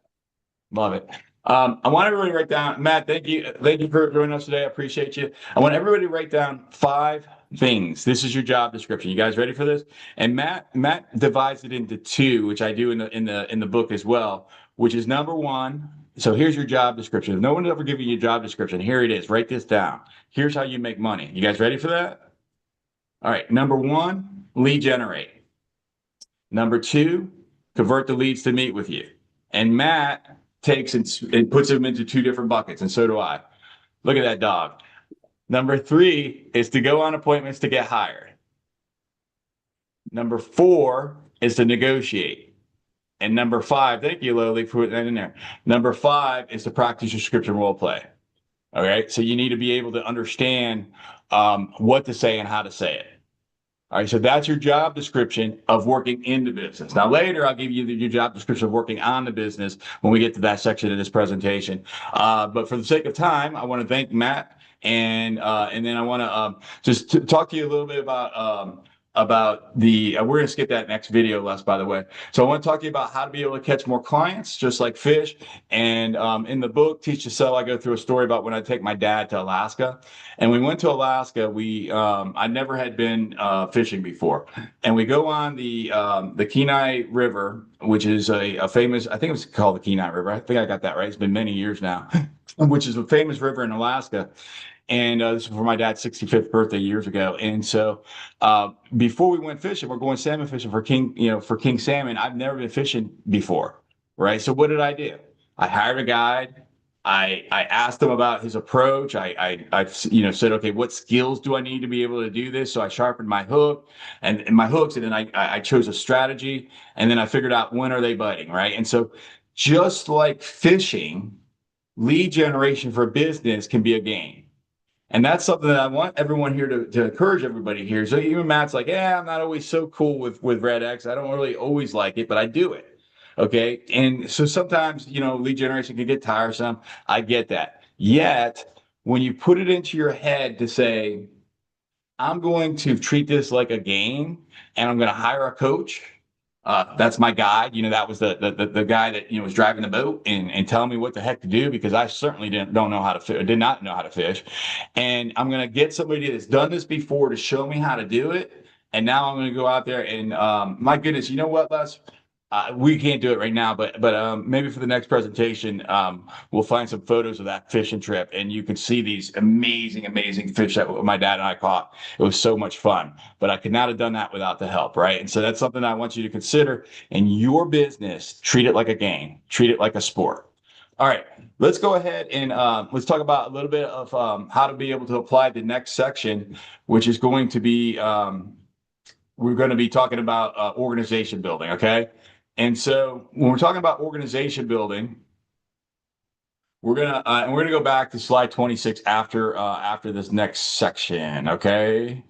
Love it. I want everybody to write down, Matt, thank you for joining us today. I appreciate you. I want everybody to write down 5 things. This is your job description. You guys ready for this? And Matt divides it into 2, which I do in the book as well, which is number 1. So here's your job description. If no one's ever given you a job description, here it is. Write this down. Here's how you make money. You guys ready for that? All right. Number 1, lead generate. Number 2, convert the leads to meet with you. And Matt takes and puts them into 2 different buckets, and so do I. Look at that dog. Number 3 is to go on appointments to get hired. Number 4 is to negotiate. And number 5, thank you, Lily, for putting that in there. Number 5 is to practice your script and role play. All right. So you need to be able to understand what to say and how to say it. All right. So that's your job description of working in the business. Now, later, I'll give you your job description of working on the business when we get to that section of this presentation. But for the sake of time, I want to thank Matt. And then I want to just talk to you a little bit about the, we're going to skip that next video, Les, by the way. So I want to talk to you about how to be able to catch more clients, just like fish. And in the book, Teach to Sell, I go through a story about when I take my dad to Alaska. And we went to Alaska. I never had been fishing before. And we go on the Kenai River, which is a famous, I think it was called the Kenai River. I think I got that right. It's been many years now, which is a famous river in Alaska. And this was for my dad's 65th birthday years ago. And so before we went fishing, we're going salmon fishing for king salmon. I've never been fishing before, right? So what did I do? I hired a guide. I asked him about his approach. I said, okay, what skills do I need to be able to do this? So I sharpened my hook and my hooks, and then I chose a strategy, and then I figured out when are they biting, right? And so just like fishing, lead generation for business can be a game. And that's something that I want everyone here to encourage everybody here. So even Matt's like, yeah, I'm not always so cool with Red X. I don't really always like it, but I do it. Okay. And so sometimes, lead generation can get tiresome. I get that. Yet when you put it into your head to say, I'm going to treat this like a game and I'm going to hire a coach. That's my guide. That was the guy that was driving the boat and telling me what the heck to do, because I certainly did not know how to fish. And I'm gonna get somebody that's done this before to show me how to do it. And now I'm gonna go out there and my goodness, you know what, Les? We can't do it right now, but maybe for the next presentation, we'll find some photos of that fishing trip, and you can see these amazing fish that my dad and I caught. It was so much fun, but I could not have done that without the help, right? And so that's something I want you to consider in your business. Treat it like a game. Treat it like a sport. All right, let's go ahead and let's talk about a little bit of how to be able to apply the next section, which is going to be, we're going to be talking about organization building, okay? And so when we're talking about organization building, we're gonna go back to slide 26 after this next section. Okay,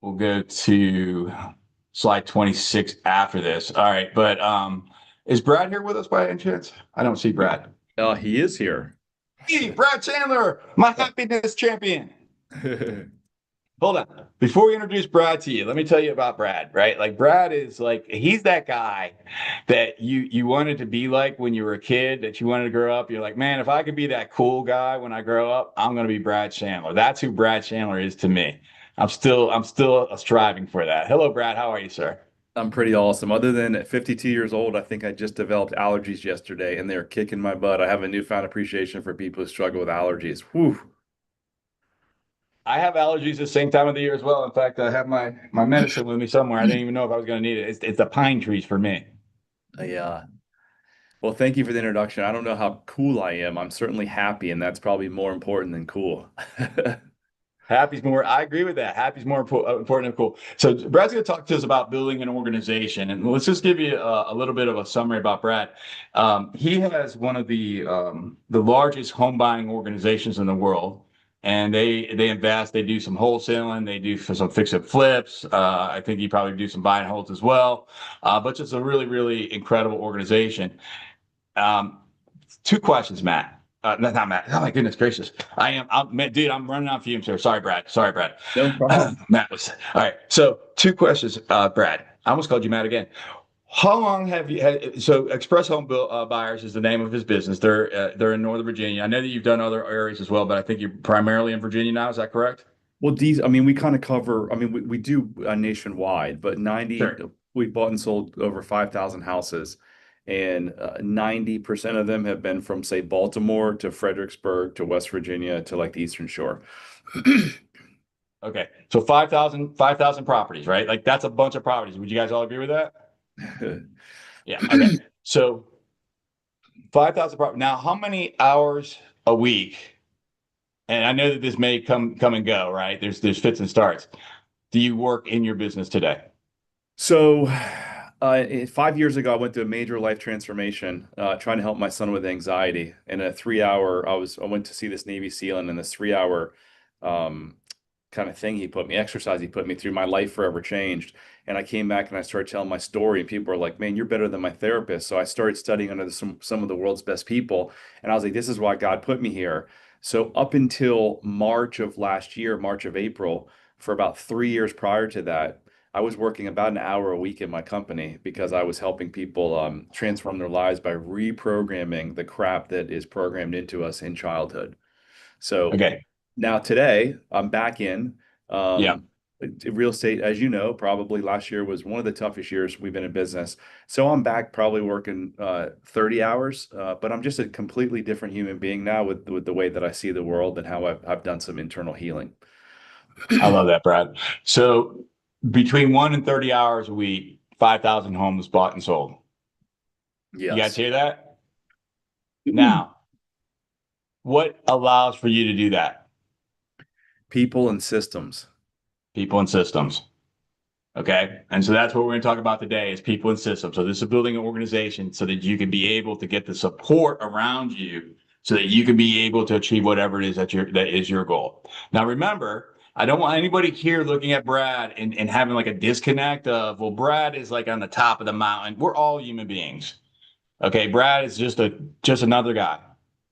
we'll go to slide 26 after this. All right, but is Brad here with us by any chance? I don't see Brad. He is here. Hey, Brad Chandler, my happiness champion. Hold on. Before we introduce Brad to you, let me tell you about Brad, right? Like Brad is he's that guy that you wanted to be like when you were a kid, that you wanted to grow up. You're like, man, if I could be that cool guy when I grow up, I'm going to be Brad Chandler. That's who Brad Chandler is to me. I'm still striving for that. Hello, Brad. How are you, sir? I'm pretty awesome. Other than at 52 years old, I think I just developed allergies yesterday, and they're kicking my butt. I have a newfound appreciation for people who struggle with allergies. Whew. I have allergies at the same time of the year as well. In fact, I have my medicine with me somewhere. I didn't even know if I was going to need it. It's the pine trees for me. Yeah. Well, thank you for the introduction. I don't know how cool I am. I'm certainly happy, and that's probably more important than cool. Happy's more, I agree with that. Happy's more important than cool. So Brad's going to talk to us about building an organization. And let's just give you a little bit of a summary about Brad. He has one of the largest home buying organizations in the world. And they invest, they do some wholesaling, they do some fix and flips. I think you probably do some buy and holds as well. But it's a really, really incredible organization. 2 questions, Matt. Not Matt. Oh my goodness gracious. I'm running on fumes here. Sorry, Brad. No problem. Matt was, all right. So 2 questions, Brad. I almost called you Matt again. How long have you had? So Express Home Buyers is the name of his business. They're in Northern Virginia. I know that you've done other areas as well, but I think you're primarily in Virginia now. Is that correct? Well, we kind of cover, we do nationwide, but we bought and sold over 5,000 houses, and 90% of them have been from, say, Baltimore to Fredericksburg to West Virginia to like the Eastern Shore. Okay. So 5,000 properties, right? Like that's a bunch of properties. Would you guys all agree with that? Yeah. Okay. So 5,000 properties. Now, how many hours a week? And I know that this may come and go, right? There's fits and starts. Do you work in your business today? So, 5 years ago, I went through a major life transformation, trying to help my son with anxiety. In a 3 hour, I went to see this Navy SEAL, and in this 3 hour, um, kind of thing exercise he put me through, my life forever changed. And I came back and I started telling my story, and people were like, "Man, you're better than my therapist." So I started studying under some of the world's best people, and I was like, "This is why God put me here." So up until March of last year, March of April, for about 3 years prior to that, I was working about an hour a week in my company because I was helping people transform their lives by reprogramming the crap that is programmed into us in childhood. So Okay. now today I'm back in Yeah. real estate. As you know, probably last year was one of the toughest years we've been in business. So I'm back probably working 30 hours, but I'm just a completely different human being now with the way that I see the world and how I've done some internal healing. I love that, Brad. So between 1 and 30 hours a week, 5,000 homes bought and sold. You guys Yes. hear that? Now, what allows for you to do that? People and systems. People and systems. Okay. And so that's what we're going to talk about today is people and systems. So this is building an organization so that you can be able to get the support around you so that you can be able to achieve whatever it is that is your goal. Now, remember, I don't want anybody here looking at Brad and having like a disconnect of, well, Brad is like on the top of the mountain. We're all human beings. Okay. Brad is just another guy,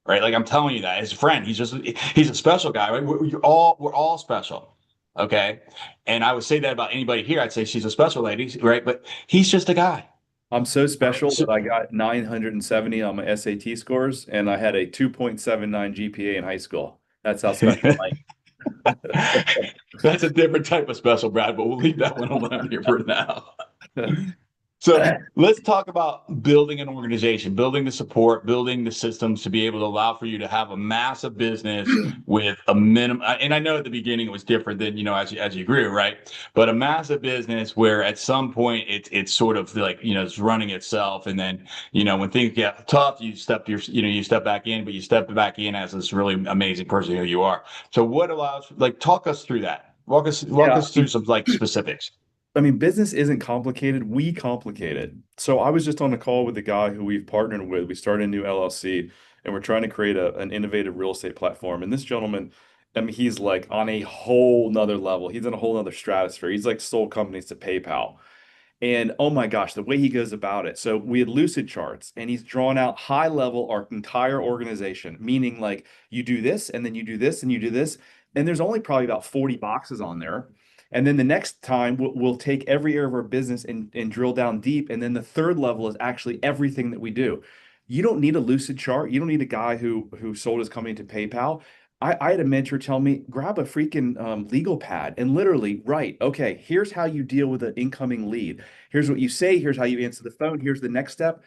right? Like I'm telling you that as a friend, he's a special guy, right? We're all special. Okay. And I would say that about anybody here. I'd say she's a special lady, right? But he's just a guy. I'm so special that I got 970 on my SAT scores, and I had a 2.79 GPA in high school. That's how special I am. That's a different type of special, Brad, but we'll leave that one alone here for now. So let's talk about building an organization, building the support, building the systems to be able to allow for you to have a massive business with a minimum. And I know at the beginning it was different than, as you grew, right? But a massive business where at some point it's sort of like, it's running itself. And then, when things get tough, you step back in, but you step back in as this really amazing person who you are. So what allows, talk us through that. Walk us through some specifics. I mean, business isn't complicated. We complicate it. So I was just on a call with the guy who we've partnered with. We started a new LLC, and we're trying to create an innovative real estate platform. And this gentleman, I mean, he's like on a whole nother level. He's in a whole nother stratosphere. He's like sold companies to PayPal. And oh my gosh, the way he goes about it. So we had lucid charts, and he's drawn out high level our entire organization, meaning like you do this, and then you do this, and you do this. And there's only probably about 40 boxes on there. And then the next time we'll take every area of our business and drill down deep. And then the third level is actually everything that we do. You don't need a lucid chart. You don't need a guy who sold his company to PayPal. I had a mentor tell me, grab a freaking legal pad and literally write, okay, here's how you deal with an incoming lead. Here's what you say. Here's how you answer the phone. Here's the next step.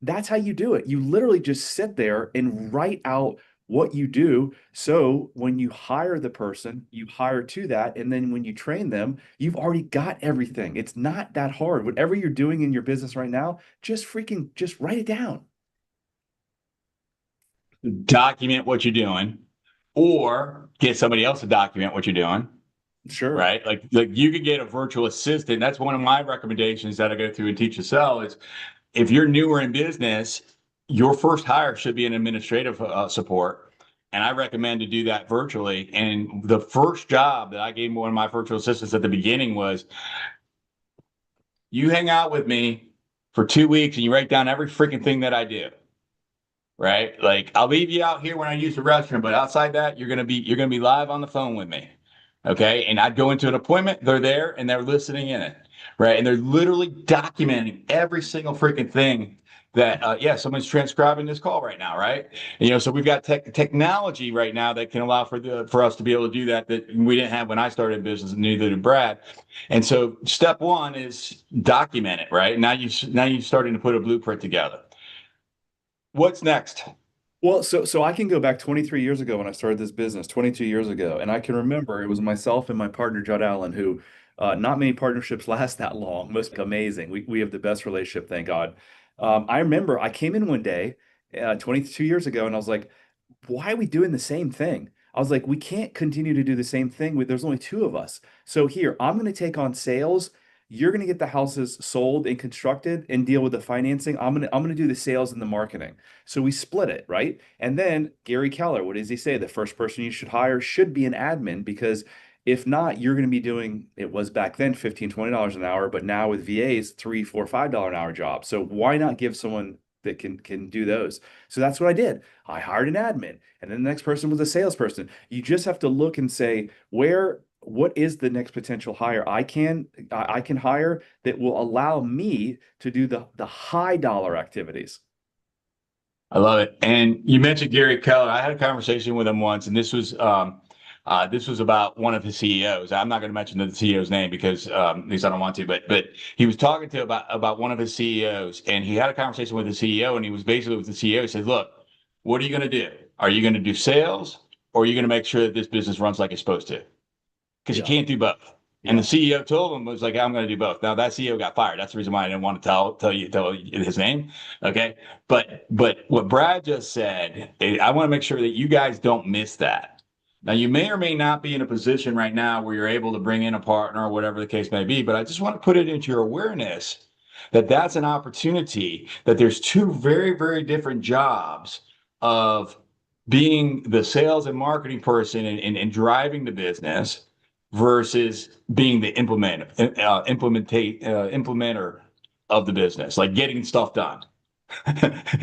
That's how you do it. You literally just sit there and write out what you do. So when you hire the person, you hire to that. And then when you train them, you've already got everything. It's not that hard. Whatever you're doing in your business right now, just write it down. Document what you're doing or get somebody else to document what you're doing. Sure. Right. Like you could get a virtual assistant. That's one of my recommendations that I go through and teach to sell is if you're newer in business, your first hire should be an administrative support. And I recommend to do that virtually. And the first job that I gave one of my virtual assistants at the beginning was you hang out with me for 2 weeks and you write down every freaking thing that I do. Right. Like I'll leave you out here when I use the restroom, but outside that, you're going to be live on the phone with me. Okay. And I'd go into an appointment. They're there and they're listening in it. Right. And they're literally documenting every single freaking thing that, someone's transcribing this call right now. Right. And, so we've got technology right now that can allow for us to be able to do that we didn't have when I started business, and neither did Brad. And so step one is document it. Right. Now you're starting to put a blueprint together. What's next? Well, so I can go back 23 years ago when I started this business, 22 years ago, and I can remember it was myself and my partner Judd Allen who not many partnerships last that long. Most amazing. We have the best relationship, thank God. I remember I came in one day 22 years ago and I was like, why are we doing the same thing? I was like, we can't continue to do the same thing with there's only two of us. So here, I'm going to take on sales. You're going to get the houses sold and constructed and deal with the financing. I'm going to do the sales and the marketing. So we split it, right? And then Gary Keller, what does he say? The first person you should hire should be an admin because if not, you're going to be doing, it was back then $15, $20 an hour, but now with VAs, $3, $4, $5 an hour job. So why not give someone that can do those? So that's what I did. I hired an admin, and then the next person was a salesperson. You just have to look and say, what is the next potential hire I can hire that will allow me to do the high dollar activities. I love it. And you mentioned Gary Keller. I had a conversation with him once, and this was about one of his CEOs. I'm not going to mention the CEO's name because at least I don't want to. But he was talking to about one of his CEOs, and he had a conversation with the CEO, and he was basically with the CEO. He said, "Look, what are you going to do? Are you going to do sales, or are you going to make sure that this business runs like it's supposed to? Because you can't do both." And the CEO told him was like, "I'm going to do both." Now that CEO got fired. That's the reason why I didn't want to tell you his name. Okay, but what Brad just said, I want to make sure that you guys don't miss that. Now you may or may not be in a position right now where you're able to bring in a partner or whatever the case may be, but I just want to put it into your awareness that that's an opportunity. That there's two very very different jobs of being the sales and marketing person and driving the business versus being the implementer of the business, like getting stuff done. You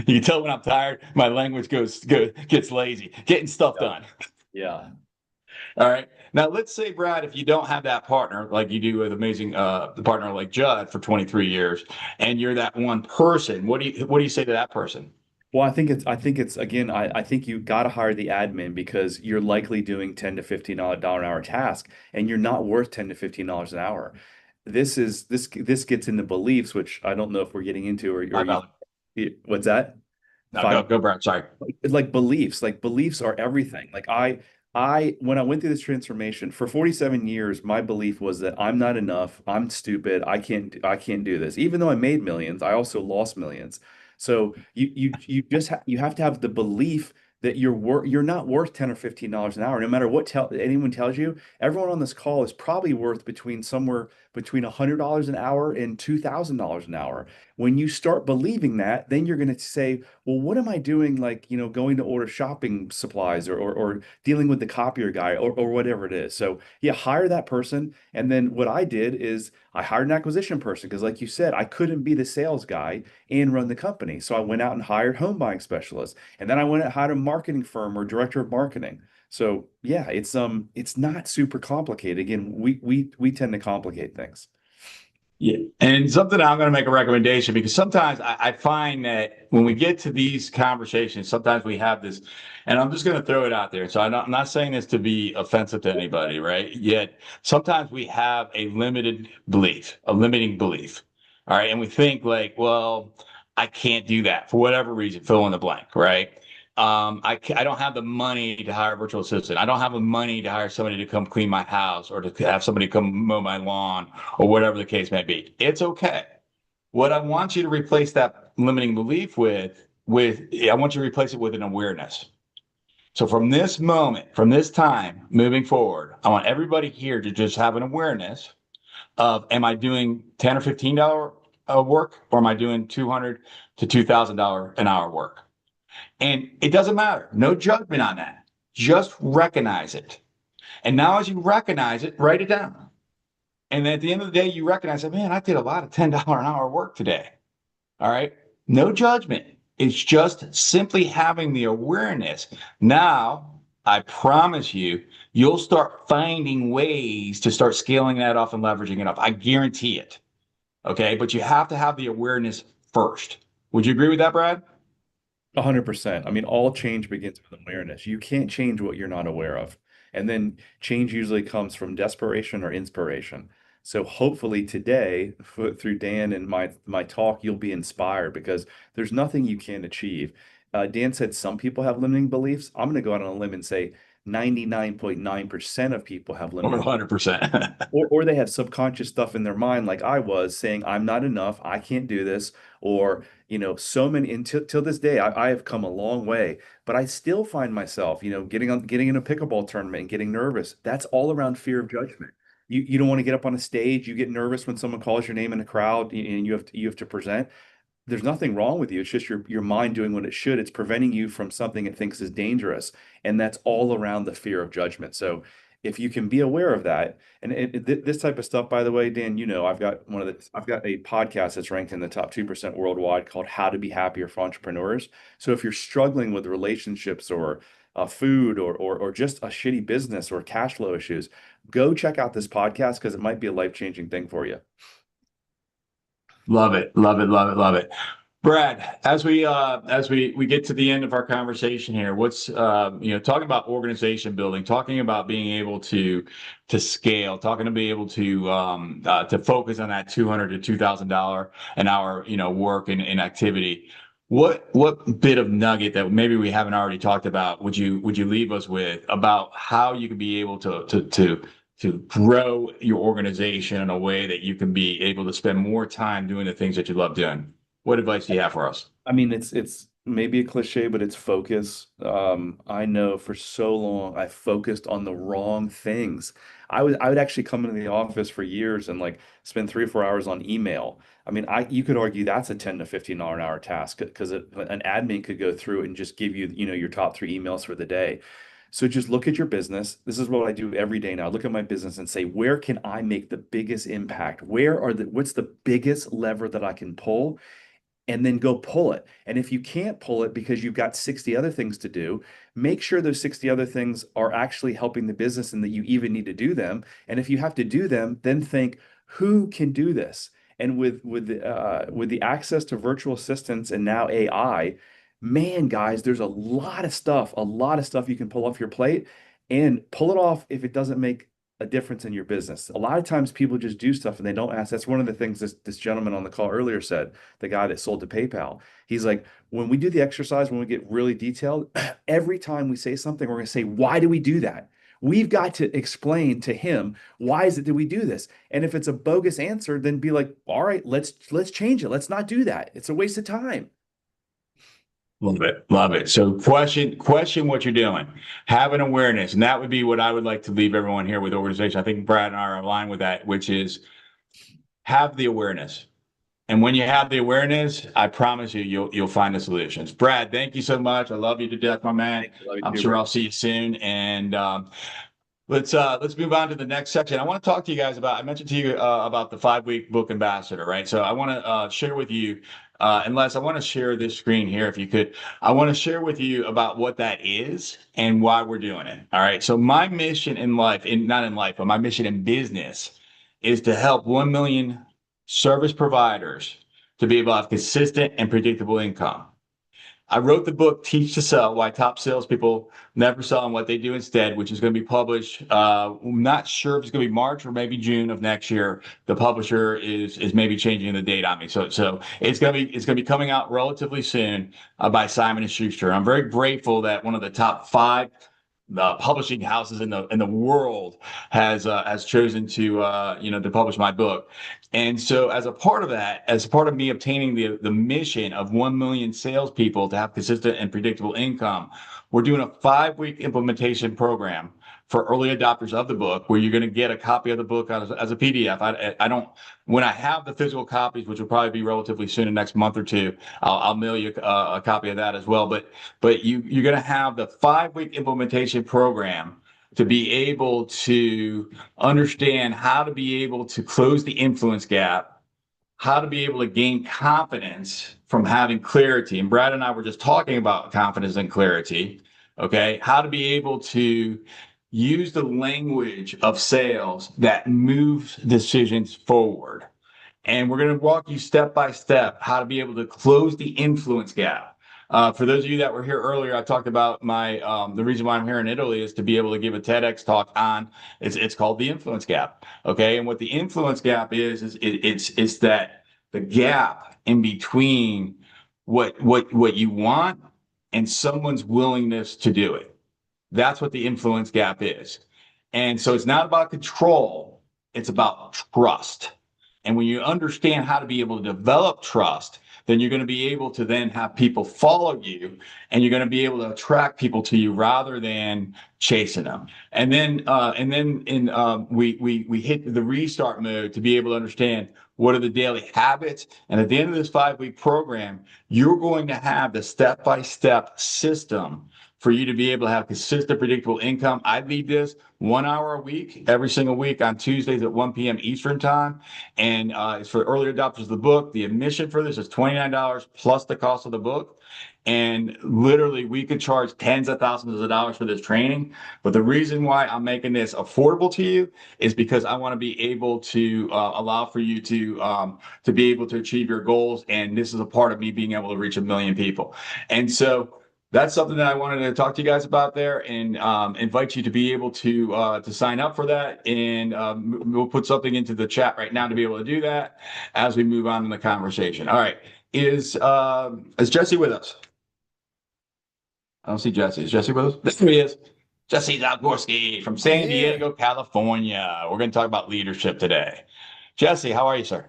can tell when I'm tired, my language gets lazy. Getting stuff done. Yeah. All right. Now let's say, Brad, if you don't have that partner like you do with amazing partner like Judd for 23 years, and you're that one person, what do you say to that person? Well, I think it's again, I think you got to hire the admin because you're likely doing $10 to $15 an hour task and you're not worth $10 to $15 an hour. This gets into beliefs, which I don't know if we're getting into what's that? No, go, Brad. Sorry. Like beliefs are everything. Like I when I went through this transformation for 47 years, my belief was that I'm not enough. I'm stupid. I can't do this. Even though I made millions, I also lost millions. So you have to have the belief that you're not worth 10 or $15 an hour. No matter what anyone tells you, everyone on this call is probably worth somewhere between $100 an hour and $2,000 an hour. When you start believing that, then you're going to say, well, what am I doing? Like, going to order shopping supplies or dealing with the copier guy or whatever it is. So yeah, hire that person. And then what I did is I hired an acquisition person because like you said, I couldn't be the sales guy and run the company. So I went out and hired home buying specialists. And then I went and hired a marketing firm or director of marketing. So yeah, it's not super complicated. Again, we tend to complicate things. Yeah. And something I'm going to make a recommendation because sometimes I find that when we get to these conversations, sometimes we have this, and I'm just going to throw it out there. So I'm not saying this to be offensive to anybody, right? Yet sometimes we have a limiting belief. All right. And we think like, well, I can't do that for whatever reason, fill in the blank, right? I don't have the money to hire a virtual assistant. I don't have the money to hire somebody to come clean my house or to have somebody come mow my lawn or whatever the case may be. It's okay. What I want you to replace that limiting belief I want you to replace it with an awareness. So from this moment, from this time moving forward, I want everybody here to just have an awareness of, am I doing $10 or $15 work, or am I doing $200 to $2,000 an hour work? And it doesn't matter. No judgment on that. Just recognize it. And now as you recognize it, write it down. And then at the end of the day, you recognize that, man, I did a lot of $10 an hour work today. All right. No judgment. It's just simply having the awareness. Now, I promise you, you'll start finding ways to start scaling that off and leveraging it up. I guarantee it. Okay. But you have to have the awareness first. Would you agree with that, Brad? 100%. I mean, all change begins with awareness. You can't change what you're not aware of. And then change usually comes from desperation or inspiration. So hopefully today, through Dan and my talk, you'll be inspired because there's nothing you can't achieve. Dan said some people have limiting beliefs. I'm going to go out on a limb and say 99.9% of people have limiting 100%. or they have subconscious stuff in their mind, like I was saying, I'm not enough, I can't do this, or so many until till this day, I have come a long way, but I still find myself, getting in a pickleball tournament and getting nervous. That's all around fear of judgment. You don't want to get up on a stage, you get nervous when someone calls your name in a crowd and you have to present. There's nothing wrong with you. It's just your mind doing what it should. It's preventing you from something it thinks is dangerous. And that's all around the fear of judgment. So if you can be aware of that, and this type of stuff, by the way, Dan, I've got a podcast that's ranked in the top 2% worldwide called How to Be Happier for Entrepreneurs. So if you're struggling with relationships or food or just a shitty business or cash flow issues, go check out this podcast because it might be a life-changing thing for you. Love it, love it, love it, love it. Brad, as we get to the end of our conversation here, what's talking about organization building, talking about being able to scale, talking to be able to focus on that $200 to $2,000 an hour work and activity. What bit of nugget that maybe we haven't already talked about would you leave us with about how you could be able to grow your organization in a way that you can be able to spend more time doing the things that you love doing? What advice do you have for us? I mean, it's maybe a cliche, but it's focus. I know for so long I focused on the wrong things. I would actually come into the office for years and like spend 3 or 4 hours on email. I mean, you could argue that's a $10 to $15 an hour task because an admin could go through and just give you, your top 3 emails for the day. So just look at your business. This is what I do every day now. Look at my business and say, where can I make the biggest impact? What's the biggest lever that I can pull? And then go pull it. And if you can't pull it because you've got 60 other things to do, make sure those 60 other things are actually helping the business and that you even need to do them. And if you have to do them, then think, who can do this? And with the access to virtual assistants and now AI, man, guys, there's a lot of stuff you can pull off your plate and pull it off if it doesn't make a difference in your business. A lot of times people just do stuff and they don't ask. That's one of the things this gentleman on the call earlier said, the guy that sold to PayPal. He's like, when we do the exercise, when we get really detailed, every time we say something, we're going to say, why do we do that? We've got to explain to him, why is it that we do this? And if it's a bogus answer, then be like, all right, let's change it. Let's not do that. It's a waste of time. Love it. Love it. So question what you're doing. Have an awareness. And that would be what I would like to leave everyone here with organization. I think Brad and I are aligned with that, which is have the awareness. And when you have the awareness, I promise you'll find the solutions. Brad, thank you so much. I love you to death, my man. I'm sure I'll see you soon. And let's move on to the next section. I want to talk to you guys about, I mentioned to you about the 5-week book ambassador, right? So I want to share with you, unless I want to share this screen here, if you could, I want to share with you about what that is and why we're doing it. All right. So my mission in life, not in life, but my mission in business is to help 1 million service providers to be able to have consistent and predictable income. I wrote the book, Teach to Sell, Why Top Salespeople Never Sell and What They Do Instead, which is going to be published. I'm not sure if it's going to be March or maybe June of next year. The publisher is maybe changing the date on me. So it's going to be coming out relatively soon by Simon & Schuster. I'm very grateful that one of the top 5 publishing houses in the world has chosen to publish my book. And so as a part of that, as part of me obtaining the mission of 1 million salespeople to have consistent and predictable income, we're doing a 5-week implementation program for early adopters of the book, where you're going to get a copy of the book as a PDF. I don't, when I have the physical copies, which will probably be relatively soon, in the next month or two, I'll mail you a copy of that as well. But you're going to have the 5-week implementation program to be able to understand how to be able to close the influence gap, how to be able to gain confidence from having clarity. And Brad and I were just talking about confidence and clarity. Okay, how to be able to use the language of sales that moves decisions forward. And we're going to walk you step by step how to be able to close the influence gap. For those of you that were here earlier, I talked about the reason why I'm here in Italy is to be able to give a TEDx talk on, it's called the influence gap. Okay. And what the influence gap is it's that the gap in between what you want and someone's willingness to do it. That's what the influence gap is. And so it's not about control, it's about trust. And when you understand how to be able to develop trust, then you're going to be able to then have people follow you, and you're going to be able to attract people to you rather than chasing them. And then we hit the restart mode to be able to understand what are the daily habits. And at the end of this 5-week program, you're going to have the step-by-step system for you to be able to have consistent, predictable income. I lead this 1 hour a week, every single week on Tuesdays at 1 p.m. Eastern time. And it's for early adopters of the book. The admission for this is $29 plus the cost of the book. And literally, we could charge tens of thousands of dollars for this training. But the reason why I'm making this affordable to you is because I want to be able to allow for you to be able to achieve your goals. And this is a part of me being able to reach 1 million people. And so that's something that I wanted to talk to you guys about there, and invite you to be able to sign up for that. And we'll put something into the chat right now to be able to do that as we move on in the conversation. All right. Is Jesse with us? I don't see Jesse. Is Jesse with us? There he is. Jesse Zalgorski from San Diego, California. We're going to talk about leadership today. Jesse, how are you, sir?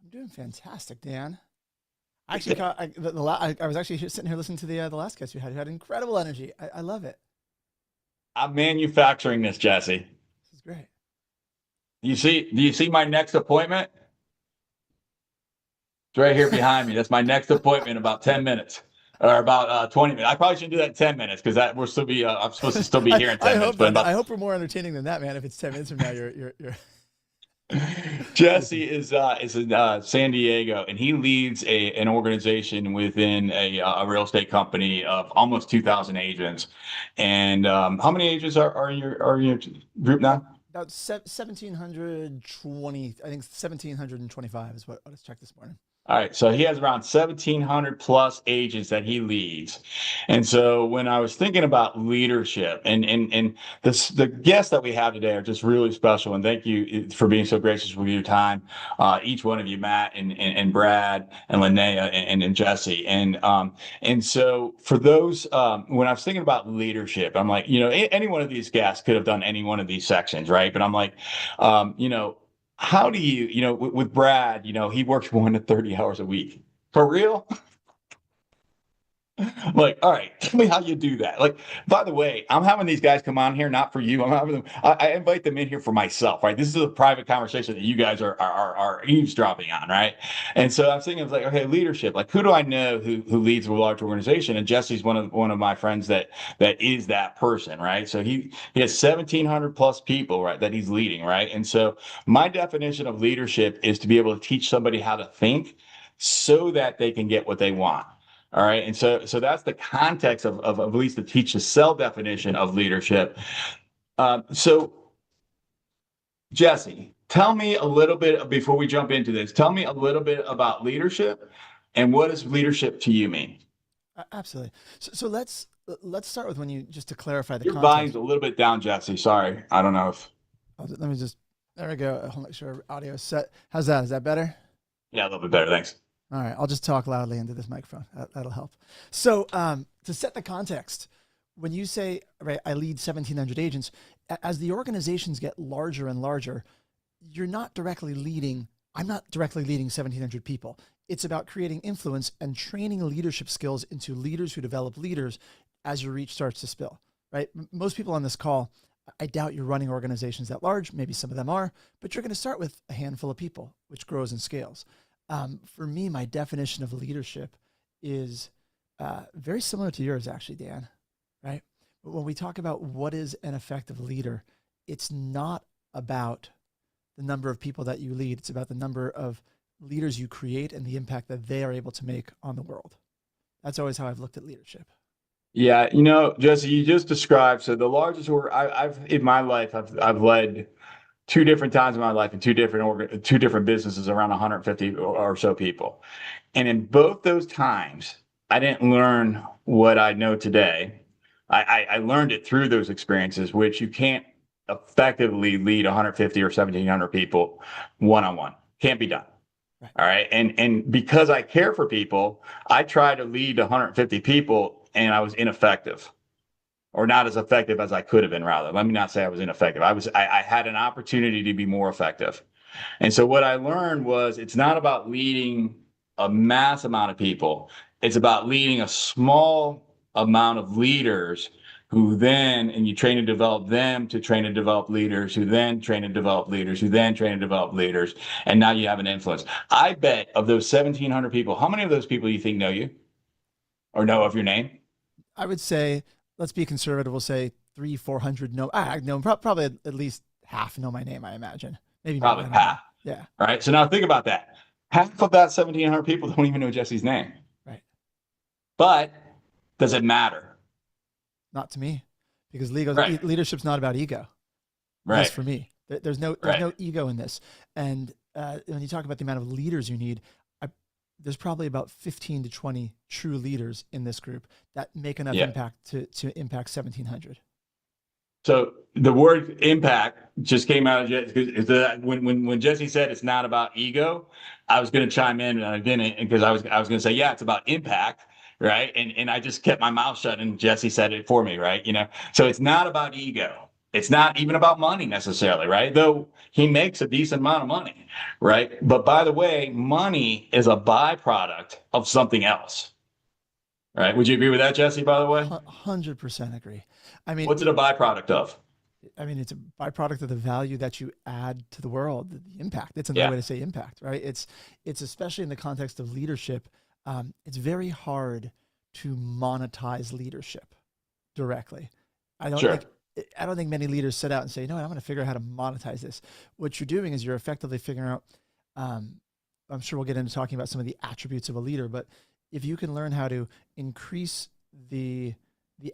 I'm doing fantastic, Dan. Actually, I was actually sitting here listening to the last guest you had. You had incredible energy. I love it. I'm manufacturing this, Jesse. This is great. Do you see my next appointment? It's right here behind me. That's my next appointment in about 10 minutes. Or about 20 minutes. I probably shouldn't do that in 10 minutes because I'm supposed to still be here in 10 minutes. But I hope we're more entertaining than that, man. If it's 10 minutes from now, you're Jesse is in San Diego, and he leads an organization within a real estate company of almost 2,000 agents. And how many agents are in your group now? About 1,720. I think 1,725 is what I just checked this morning. All right, so he has around 1,700 plus agents that he leads. And so when I was thinking about leadership, and the guests that we have today are just really special, and thank you for being so gracious with your time, each one of you, Matt and Brad and Linnea and Jesse. And so for those, when I was thinking about leadership, I'm like, any one of these guests could have done any one of these sections, right? But I'm like, how do you, with Brad, he works 1 to 30 hours a week. For real? I'm like, all right, tell me how you do that. Like, by the way, I'm having these guys come on here, not for you. I'm having them, I invite them in here for myself, right? This is a private conversation that you guys are eavesdropping on, right? And so I'm thinking, like, okay, leadership, like, who do I know who leads a large organization? And Jesse's one of my friends that is that person, right? So he has 1,700 plus people, right, that he's leading, right? And so my definition of leadership is to be able to teach somebody how to think so that they can get what they want. All right. And so that's the context of at least the teach to sell definition of leadership. So Jesse, tell me a little bit before we jump into this, tell me a little bit about leadership and what does leadership to you mean? Absolutely. So let's start with just to clarify the Your context. volume's a little bit down, Jesse. Sorry. I don't know if. Let me there we go. I'll make sure audio is set. How's that? Is that better? Yeah, a little bit better. Thanks. All right, I'll just talk loudly into this microphone. That'll help. So to set the context, when you say, right, I lead 1,700 agents, as the organizations get larger and larger, I'm not directly leading 1,700 people. It's about creating influence and training leadership skills into leaders who develop leaders as your reach starts to spill, right? Most people on this call, I doubt you're running organizations that large. Maybe some of them are, but you're going to start with a handful of people, which grows and scales. For me, my definition of leadership is very similar to yours, actually, Dan, right? But when we talk about what is an effective leader, it's not about the number of people that you lead. It's about the number of leaders you create and the impact that they are able to make on the world. That's always how I've looked at leadership. Yeah, Jesse, you just described, so the largest I've in my life, I've led 2 different times in my life in 2 different businesses around 150 or so people. And in both those times, I didn't learn what I know today. I learned it through those experiences, which you can't effectively lead 150 or 1,700 people one-on-one. Can't be done. Right. All right. And because I care for people, I try to lead 150 people and I was ineffective, or not as effective as I could have been, rather. Let me not say I was ineffective. I had an opportunity to be more effective. And so what I learned was it's not about leading a mass amount of people. It's about leading a small amount of leaders who then, and you train and develop them to train and develop leaders, who then train and develop leaders, who then train and develop leaders. And now you have an influence. I bet of those 1,700 people, how many of those people do you think know you or know of your name? I would say, let's be conservative. We'll say 300-400 know. No, probably at least half know my name, I imagine. Maybe Probably more. half. Yeah. All right. So now think about that. Half of that 1,700 people don't even know Jesse's name. Right. But does it matter? Not to me, because Right. leadership's not about ego. Right. That's for me. There's no ego in this. And when you talk about the amount of leaders you need, there's probably about 15 to 20 true leaders in this group that make enough impact to impact 1,700. So the word impact just came out of Jesse. When Jesse said it's not about ego, I was going to chime in and I didn't, because I was going to say, yeah, it's about impact. Right. And I just kept my mouth shut and Jesse said it for me. Right. So it's not about ego. It's not even about money necessarily. Right. Though he makes a decent amount of money. Right. But by the way, money is a byproduct of something else. Right. Would you agree with that, Jesse, by the way? 100% agree. I mean, what's it a byproduct of? I mean, it's a byproduct of the value that you add to the world, the impact. It's another way to say impact, right? It's especially in the context of leadership. It's very hard to monetize leadership directly. I don't think many leaders set out and say, you know what, I'm going to figure out how to monetize this. What you're doing is you're effectively figuring out, I'm sure we'll get into talking about some of the attributes of a leader, but if you can learn how to increase the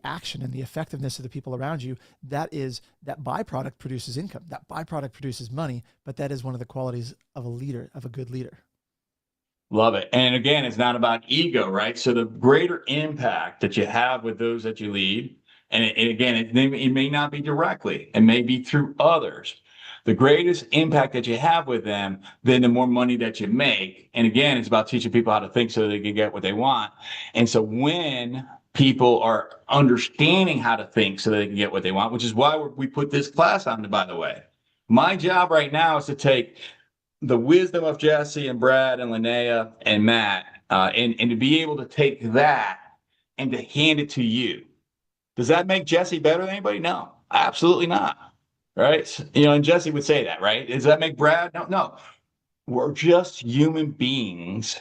action and the effectiveness of the people around you, that byproduct produces income. That byproduct produces money, but that is one of the qualities of a leader, of a good leader. Love it. And again, it's not about ego, right? So the greater impact that you have with those that you lead, and it may not be directly, it may be through others. The greatest impact that you have with them, then the more money that you make. And again, it's about teaching people how to think so they can get what they want. And so when people are understanding how to think so they can get what they want, which is why we put this class on, by the way. My job right now is to take the wisdom of Jesse and Brad and Linnea and Matt, and to be able to take that and to hand it to you. Does that make Jesse better than anybody? No, absolutely not. Right? And Jesse would say that, right? Does that make Brad? No. We're just human beings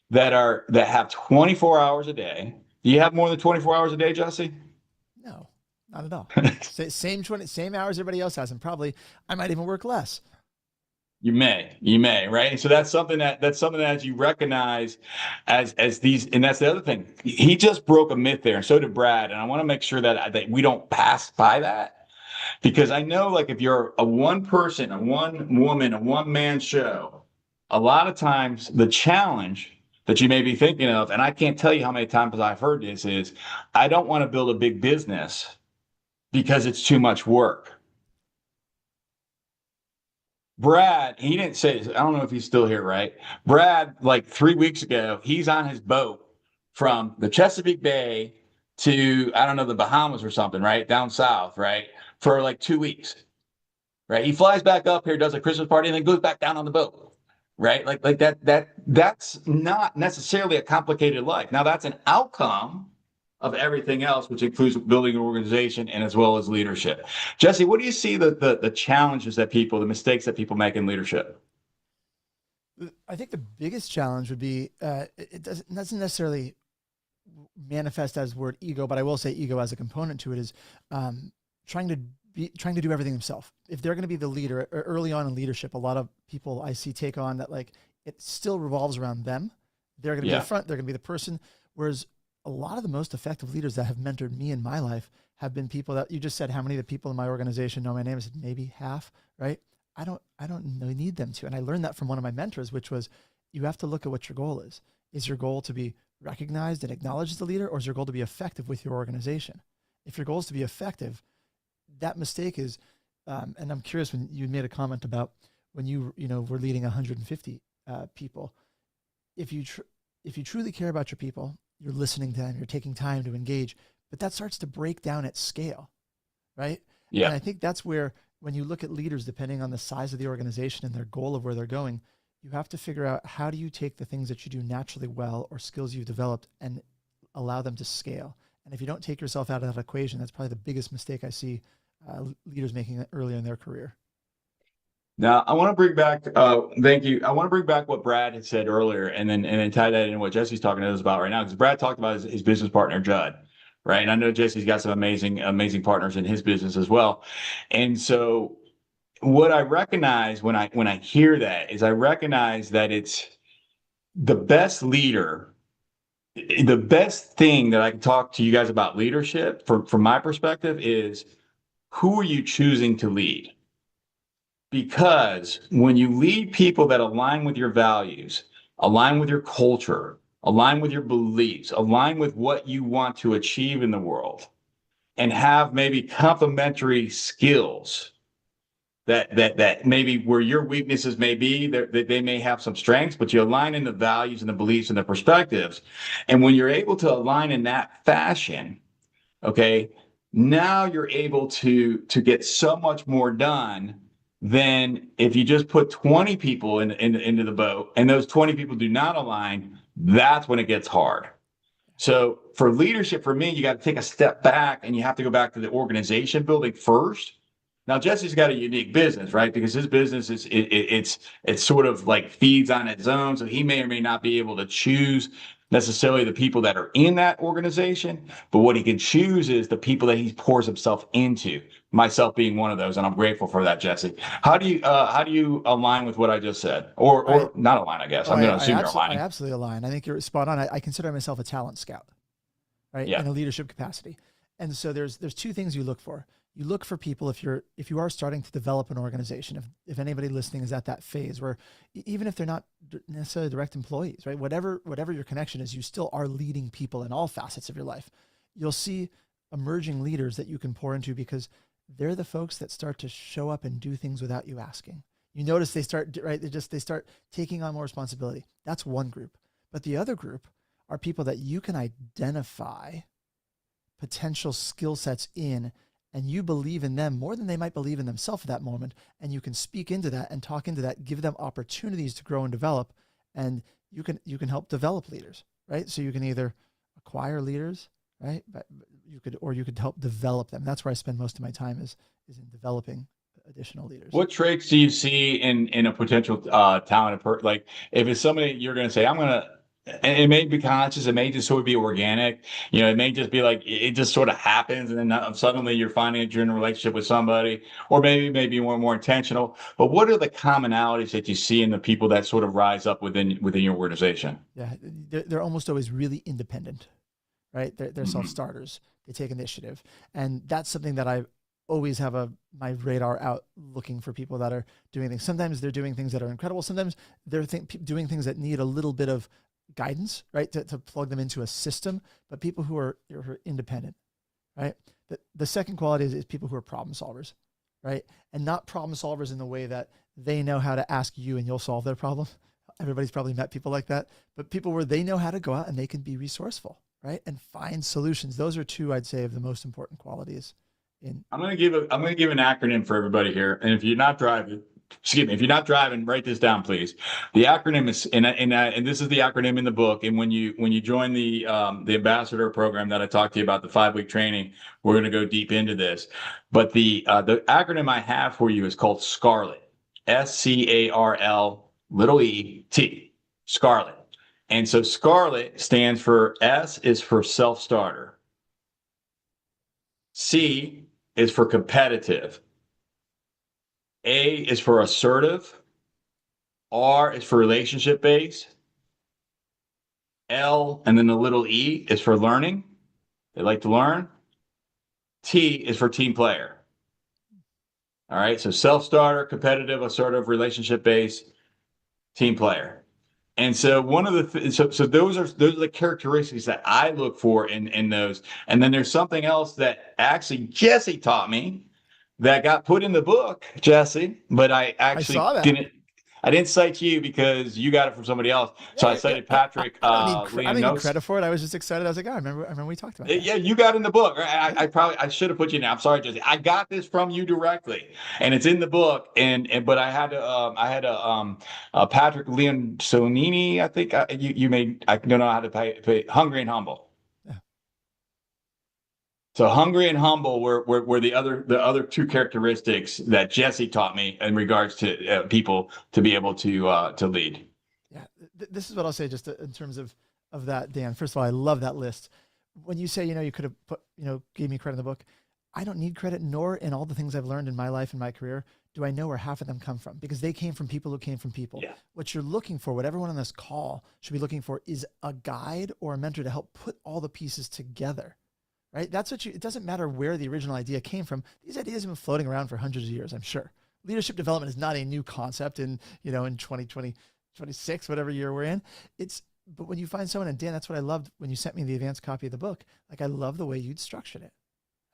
that have 24 hours a day. Do you have more than 24 hours a day, Jesse? No, not at all. Same hours everybody else has, and probably I might even work less. You may, right? And so that's something that you recognize as these, and that's the other thing. He just broke a myth there, and so did Brad. And I want to make sure that we don't pass by that. Because I know, like, if you're a one person, a one woman, a one man show, a lot of times the challenge that you may be thinking of, and I can't tell you how many times I've heard this, is I don't want to build a big business because it's too much work. Brad, he didn't say this. I don't know if he's still here, right? Brad, like 3 weeks ago, he's on his boat from the Chesapeake Bay to, I don't know, the Bahamas or something, right? Down south, right? For like 2 weeks, right? He flies back up here, does a Christmas party, and then goes back down on the boat, right? Like that's not necessarily a complicated life. Now that's an outcome of everything else, which includes building an organization and as well as leadership. Jesse, what do you see the challenges the mistakes that people make in leadership? I think the biggest challenge would be, it doesn't necessarily manifest as word ego, but I will say ego as a component to it is trying to do everything himself. If they're going to be the leader early on in leadership, a lot of people I see take on that, like, it still revolves around them. They're going to be the front. They're going to be the person. Whereas a lot of the most effective leaders that have mentored me in my life have been people that you just said, how many of the people in my organization know my name? I said, maybe half, right? I don't need them to. And I learned that from one of my mentors, which was, you have to look at what your goal is. Is your goal to be recognized and acknowledged as the leader, or is your goal to be effective with your organization? If your goal is to be effective, that mistake is, and I'm curious, when you made a comment about when you were leading 150 people, if you truly care about your people you're listening to them, you're taking time to engage, but that starts to break down at scale, right? Yeah. And I think that's where, when you look at leaders, depending on the size of the organization and their goal of where they're going, you have to figure out, how do you take the things that you do naturally well or skills you've developed and allow them to scale? And if you don't take yourself out of that equation, that's probably the biggest mistake I see leaders making earlier in their career. Now, I want to bring back, thank you. I want to bring back what Brad had said earlier and then tie that into what Jesse's talking to us about right now. Because Brad talked about his business partner, Judd, right? And I know Jesse's got some amazing partners in his business as well. And so what I recognize when I hear that is, I recognize that it's the best leader. The best thing that I can talk to you guys about leadership from my perspective is, who are you choosing to lead? Because when you lead people that align with your values, align with your culture, align with your beliefs, align with what you want to achieve in the world, and have maybe complementary skills that maybe where your weaknesses may be, that they may have some strengths, but you align in the values and the beliefs and the perspectives. And when you're able to align in that fashion, okay, now you're able to get so much more done than if you just put 20 people into the boat and those 20 people do not align. That's when it gets hard. So for leadership, for me, you got to take a step back and you have to go back to the organization building first. Now, Jesse's got a unique business, right? Because his business is it's sort of like feeds on its own. So he may or may not be able to choose necessarily the people that are in that organization, but what he can choose is the people that he pours himself into, myself being one of those. And I'm grateful for that, Jesse. How do you align with what I just said? Or not align, I guess. I'm going to assume you're aligning. I absolutely align. I think you're spot on. I consider myself a talent scout, right? Yeah. In a leadership capacity. And so there's two things you look for. You look for people, if you are starting to develop an organization, if anybody listening is at that phase where, even if they're not necessarily direct employees, right? Whatever your connection is, you still are leading people in all facets of your life. You'll see emerging leaders that you can pour into, because they're the folks that start to show up and do things without you asking. You notice they start, right? They start taking on more responsibility. That's one group. But the other group are people that you can identify potential skill sets in, and you believe in them more than they might believe in themselves at that moment. And you can speak into that and talk into that, give them opportunities to grow and develop. And you can help develop leaders, right? So you can either acquire leaders, right? But you could help develop them. That's where I spend most of my time is in developing additional leaders. What traits do you see in a potential talented person? Like, if it's somebody you're going to say, and it may be conscious, it may just sort of be organic, it may just be like, it just sort of happens. And then suddenly you're finding that you're in a relationship with somebody, or maybe more intentional. But what are the commonalities that you see in the people that sort of rise up within your organization? Yeah. They're almost always really independent, right? They're self-starters. They take initiative. And that's something that I always have my radar out, looking for people that are doing things. Sometimes they're doing things that are incredible. Sometimes they're doing things that need a little bit of guidance, right? To plug them into a system, but people who are independent, right? The second quality is people who are problem solvers, right? And not problem solvers in the way that they know how to ask you and you'll solve their problem. Everybody's probably met people like that, but people where they know how to go out and they can be resourceful, right? And find solutions. Those are two, I'd say, of the most important qualities. I'm going to give an acronym for everybody here. And if you're not driving, write this down, please. The acronym is, and this is the acronym in the book. And when you join the ambassador program that I talked to you about, the 5-week training, we're going to go deep into this. But the acronym I have for you is called SCARLET, SCARLET, SCARLET. And so SCARLET stands for, S is for self-starter. C is for competitive. A is for assertive. R is for relationship based. L and then the little E is for learning. They like to learn. T is for team player. All right. So self-starter, competitive, assertive, relationship based, team player. And so one of the so those are the characteristics that I look for in those. And then there's something else that actually Jesse taught me that got put in the book, Jesse, but I actually didn't. I didn't cite you because you got it from somebody else. So I cited Patrick. I don't need Leonos. credit for it. I was just excited. I was like, oh, I remember we talked about that. Yeah, you got in the book. I should have put you in. I'm sorry, Jesse. I got this from you directly, and it's in the book. But I had to Patrick Leoncini. I think you made. I don't know how to pay Hungry and Humble. Yeah. So hungry and humble were the other two characteristics that Jesse taught me in regards to people to be able to lead. Yeah, this is what I'll say just in terms of that, Dan. First of all, I love that list. When you say, you could have put, gave me credit in the book, I don't need credit, nor in all the things I've learned in my life and my career do I know where half of them come from, because they came from people who came from people. Yeah. What you're looking for, what everyone on this call should be looking for, is a guide or a mentor to help put all the pieces together. Right? That's what it doesn't matter where the original idea came from. These ideas have been floating around for hundreds of years, I'm sure. Leadership development is not a new concept in 2020, 26, whatever year we're in. But when you find someone, and Dan, that's what I loved when you sent me the advanced copy of the book. Like, I love the way you'd structured it.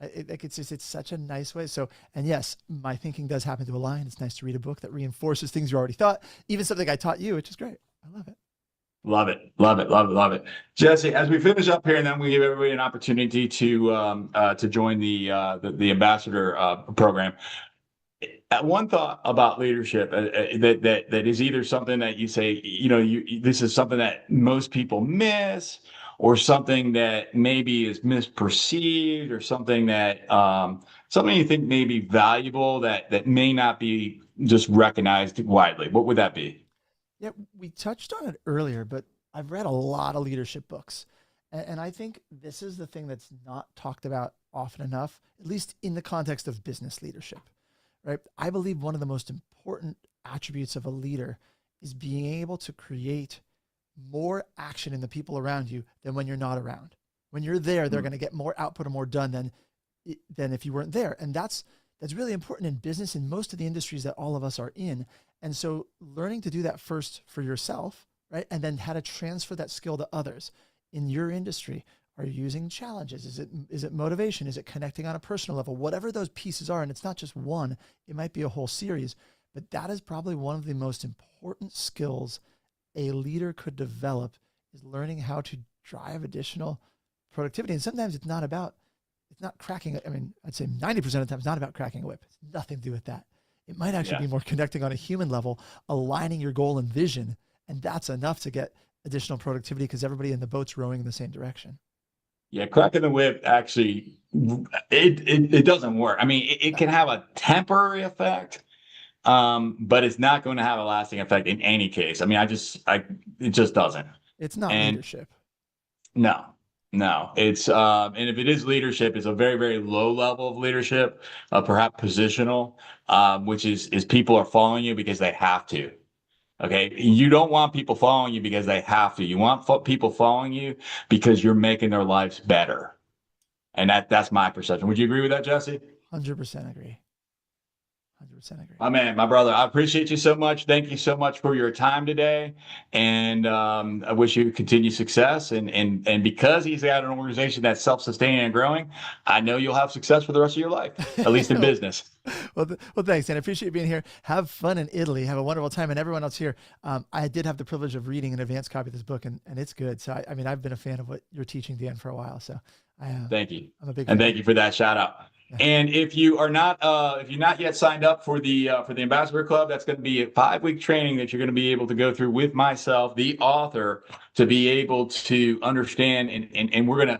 It's such a nice way. So, and yes, my thinking does happen to align. It's nice to read a book that reinforces things you already thought, even something I taught you, which is great. I love it. Love it. Love it. Love it. Love it. Jesse, as we finish up here, and then we give everybody an opportunity to join the ambassador program. One thought about leadership that is either something that you say, this is something that most people miss, or something that maybe is misperceived, or something that something you think may be valuable that may not be just recognized widely. What would that be? Yeah, we touched on it earlier, but I've read a lot of leadership books. And I think this is the thing that's not talked about often enough, at least in the context of business leadership, right? I believe one of the most important attributes of a leader is being able to create more action in the people around you than when you're not around. When you're there, they're going to get more output or more done than if you weren't there. And that's really important in business, in most of the industries that all of us are in. And so learning to do that first for yourself, right? And then how to transfer that skill to others in your industry. Are you using challenges? Is it motivation? Is it connecting on a personal level? Whatever those pieces are, and it's not just one, it might be a whole series, but that is probably one of the most important skills a leader could develop, is learning how to drive additional productivity. And sometimes it's not cracking. I mean, I'd say 90% of the time it's not about cracking a whip. It's nothing to do with that. It might actually be more connecting on a human level, aligning your goal and vision. And that's enough to get additional productivity because everybody in the boat's rowing in the same direction. Yeah, cracking the whip actually, it doesn't work. I mean, it can have a temporary effect, but it's not going to have a lasting effect in any case. I mean, it just doesn't. It's not leadership. No. It's and if it is leadership, it's a very, very low level of leadership, perhaps positional, which is people are following you because they have to. Okay. You don't want people following you because they have to. You want people following you because you're making their lives better. And that's my perception. Would you agree with that, Jesse? 100% agree. 100% agree. My man, my brother, I appreciate you so much. Thank you so much for your time today. And I wish you continued success. And because he's got an organization that's self-sustaining and growing, I know you'll have success for the rest of your life, at least in business. Well, thanks, Dan. I appreciate you being here. Have fun in Italy. Have a wonderful time. And everyone else here, I did have the privilege of reading an advanced copy of this book, and it's good. So, I mean, I've been a fan of what you're teaching, Dan, for a while. So thank you. I'm a big fan. fan. Thank you for that shout out. Yeah. And if you're not yet signed up for the Ambassador Club, that's going to be a 5-week training that you're going to be able to go through with myself, the author, to be able to understand. And we're going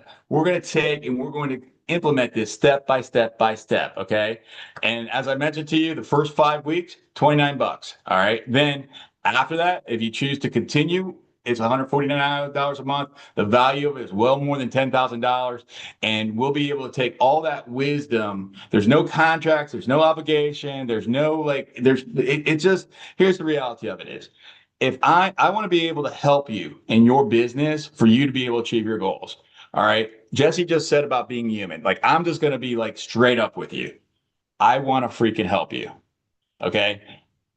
to implement this step by step by step. Okay. And as I mentioned to you, the first 5 weeks, $29. All right. Then after that, if you choose to continue, it's $149 a month. The value of it is well more than $10,000. And we'll be able to take all that wisdom. There's no contracts. There's no obligation. There's no it's just, here's the reality of it is, if I want to be able to help you in your business for you to be able to achieve your goals. All right. Jesse just said about being human. Like, I'm just going to be straight up with you. I want to freaking help you. Okay.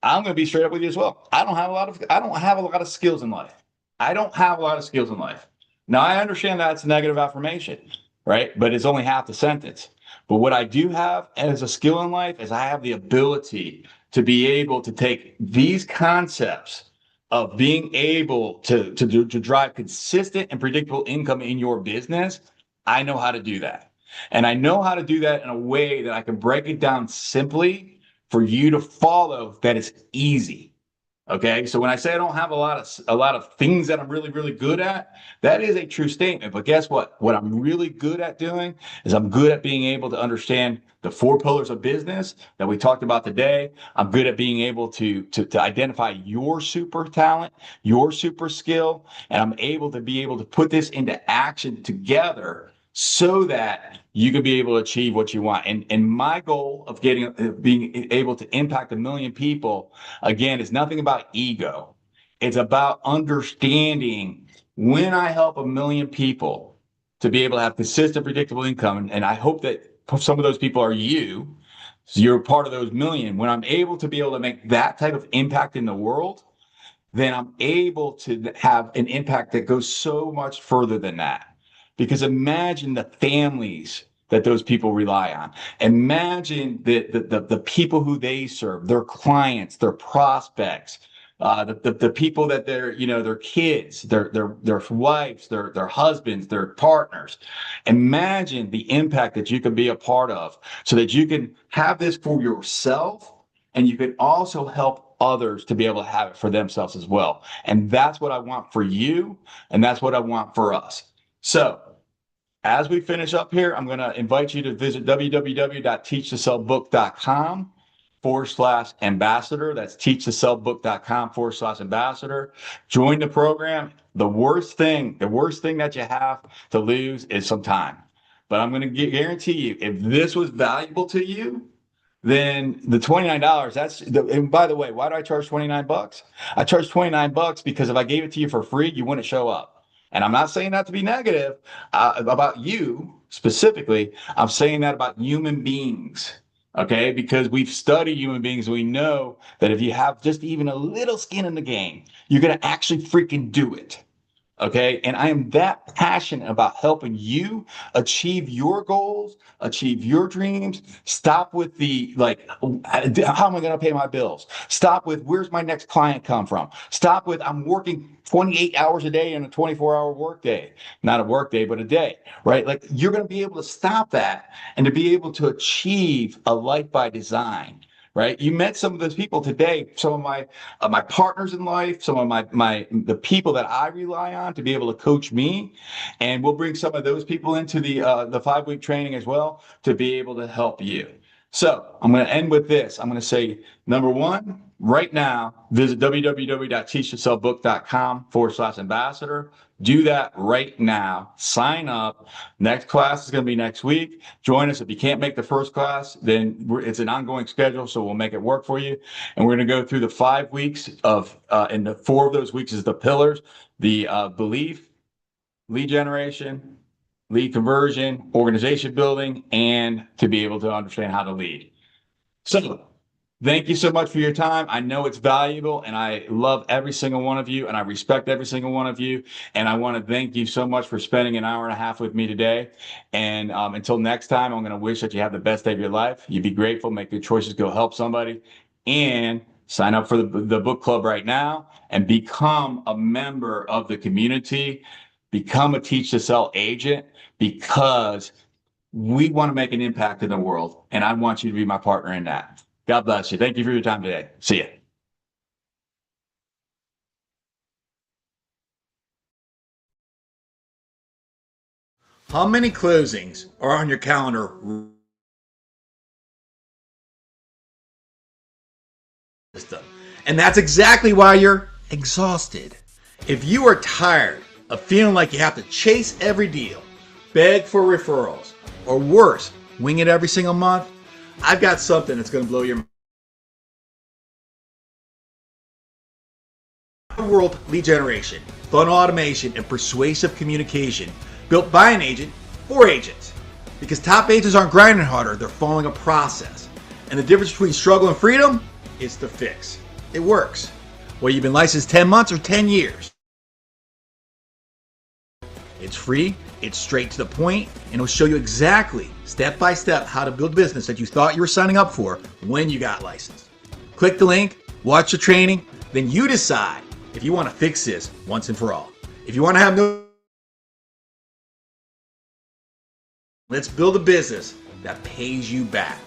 I'm going to be straight up with you as well. I don't have a lot of skills in life. I don't have a lot of skills in life. Now, I understand that's a negative affirmation, right? But it's only half the sentence. But what I do have as a skill in life is I have the ability to be able to take these concepts of being able to drive consistent and predictable income in your business. I know how to do that. And I know how to do that in a way that I can break it down simply for you to follow, that it's easy. Okay, so when I say I don't have a lot of things that I'm really, really good at, that is a true statement. But guess what? What I'm really good at doing is I'm good at being able to understand the 4 pillars of business that we talked about today. I'm good at being able to identify your super talent, your super skill, and I'm able to put this into action together so that you can be able to achieve what you want. And my goal of being able to impact 1 million people, again, is nothing about ego. It's about understanding when I help 1 million people to be able to have consistent, predictable income. And I hope that some of those people are you. So you're part of those 1 million. When I'm able to be able to make that type of impact in the world, then I'm able to have an impact that goes so much further than that. Because imagine the families that those people rely on. Imagine the people who they serve, their clients, their prospects, the people that their kids, their wives, their husbands, their partners. Imagine the impact that you can be a part of, so that you can have this for yourself, and you can also help others to be able to have it for themselves as well. And that's what I want for you, and that's what I want for us. So as we finish up here, I'm going to invite you to visit www.teachtosellbook.com/ambassador. That's teachtosellbook.com/ambassador. Join the program. The worst thing that you have to lose is some time. But I'm going to guarantee you, if this was valuable to you, then the $29, and by the way, why do I charge $29? I charge $29 because if I gave it to you for free, you wouldn't show up. And I'm not saying that to be negative about you specifically. I'm saying that about human beings, okay? Because we've studied human beings. We know that if you have just even a little skin in the game, you're going to actually freaking do it. Okay. And I am that passionate about helping you achieve your goals, achieve your dreams. Stop with the, how am I going to pay my bills? Stop with, where's my next client come from? Stop with, I'm working 28 hours a day in a 24-hour workday. Not a workday, but a day, right? Like, you're going to be able to stop that and to be able to achieve a life by design. Right? You met some of those people today, some of my partners in life, some of the people that I rely on to be able to coach me. And we'll bring some of those people into the 5-week training as well to be able to help you. So I'm going to end with this. I'm going to say, number one, right now, visit www.teachtosellbook.com/ambassador. Do that right now. Sign up. Next class is going to be next week. Join us. If you can't make the first class, then it's an ongoing schedule, so we'll make it work for you. And we're going to go through the 5 weeks and the 4 of those weeks is the pillars: the belief, lead generation, lead conversion, organization building, and to be able to understand how to lead. So thank you so much for your time. I know it's valuable, and I love every single one of you, and I respect every single one of you. And I want to thank you so much for spending an hour and a half with me today. And until next time, I'm going to wish that you have the best day of your life. You be grateful, make good choices, go help somebody, and sign up for the book club right now and become a member of the community. Become a Teach to Sell agent, because we want to make an impact in the world, and I want you to be my partner in that. God bless you. Thank you for your time today. See ya. How many closings are on your calendar? And that's exactly why you're exhausted. If you are tired of feeling like you have to chase every deal, beg for referrals, or worse, wing it every single month, I've got something that's going to blow your mind. World lead generation, funnel automation, and persuasive communication built by an agent for agents. Because top agents aren't grinding harder, they're following a process. And the difference between struggle and freedom is the fix. It works. Whether you've been licensed 10 months or 10 years. It's free, it's straight to the point, and it'll show you exactly, step by step, how to build a business that you thought you were signing up for when you got licensed. Click the link, watch the training, then you decide if you want to fix this once and for all. If you want to have no... Let's build a business that pays you back.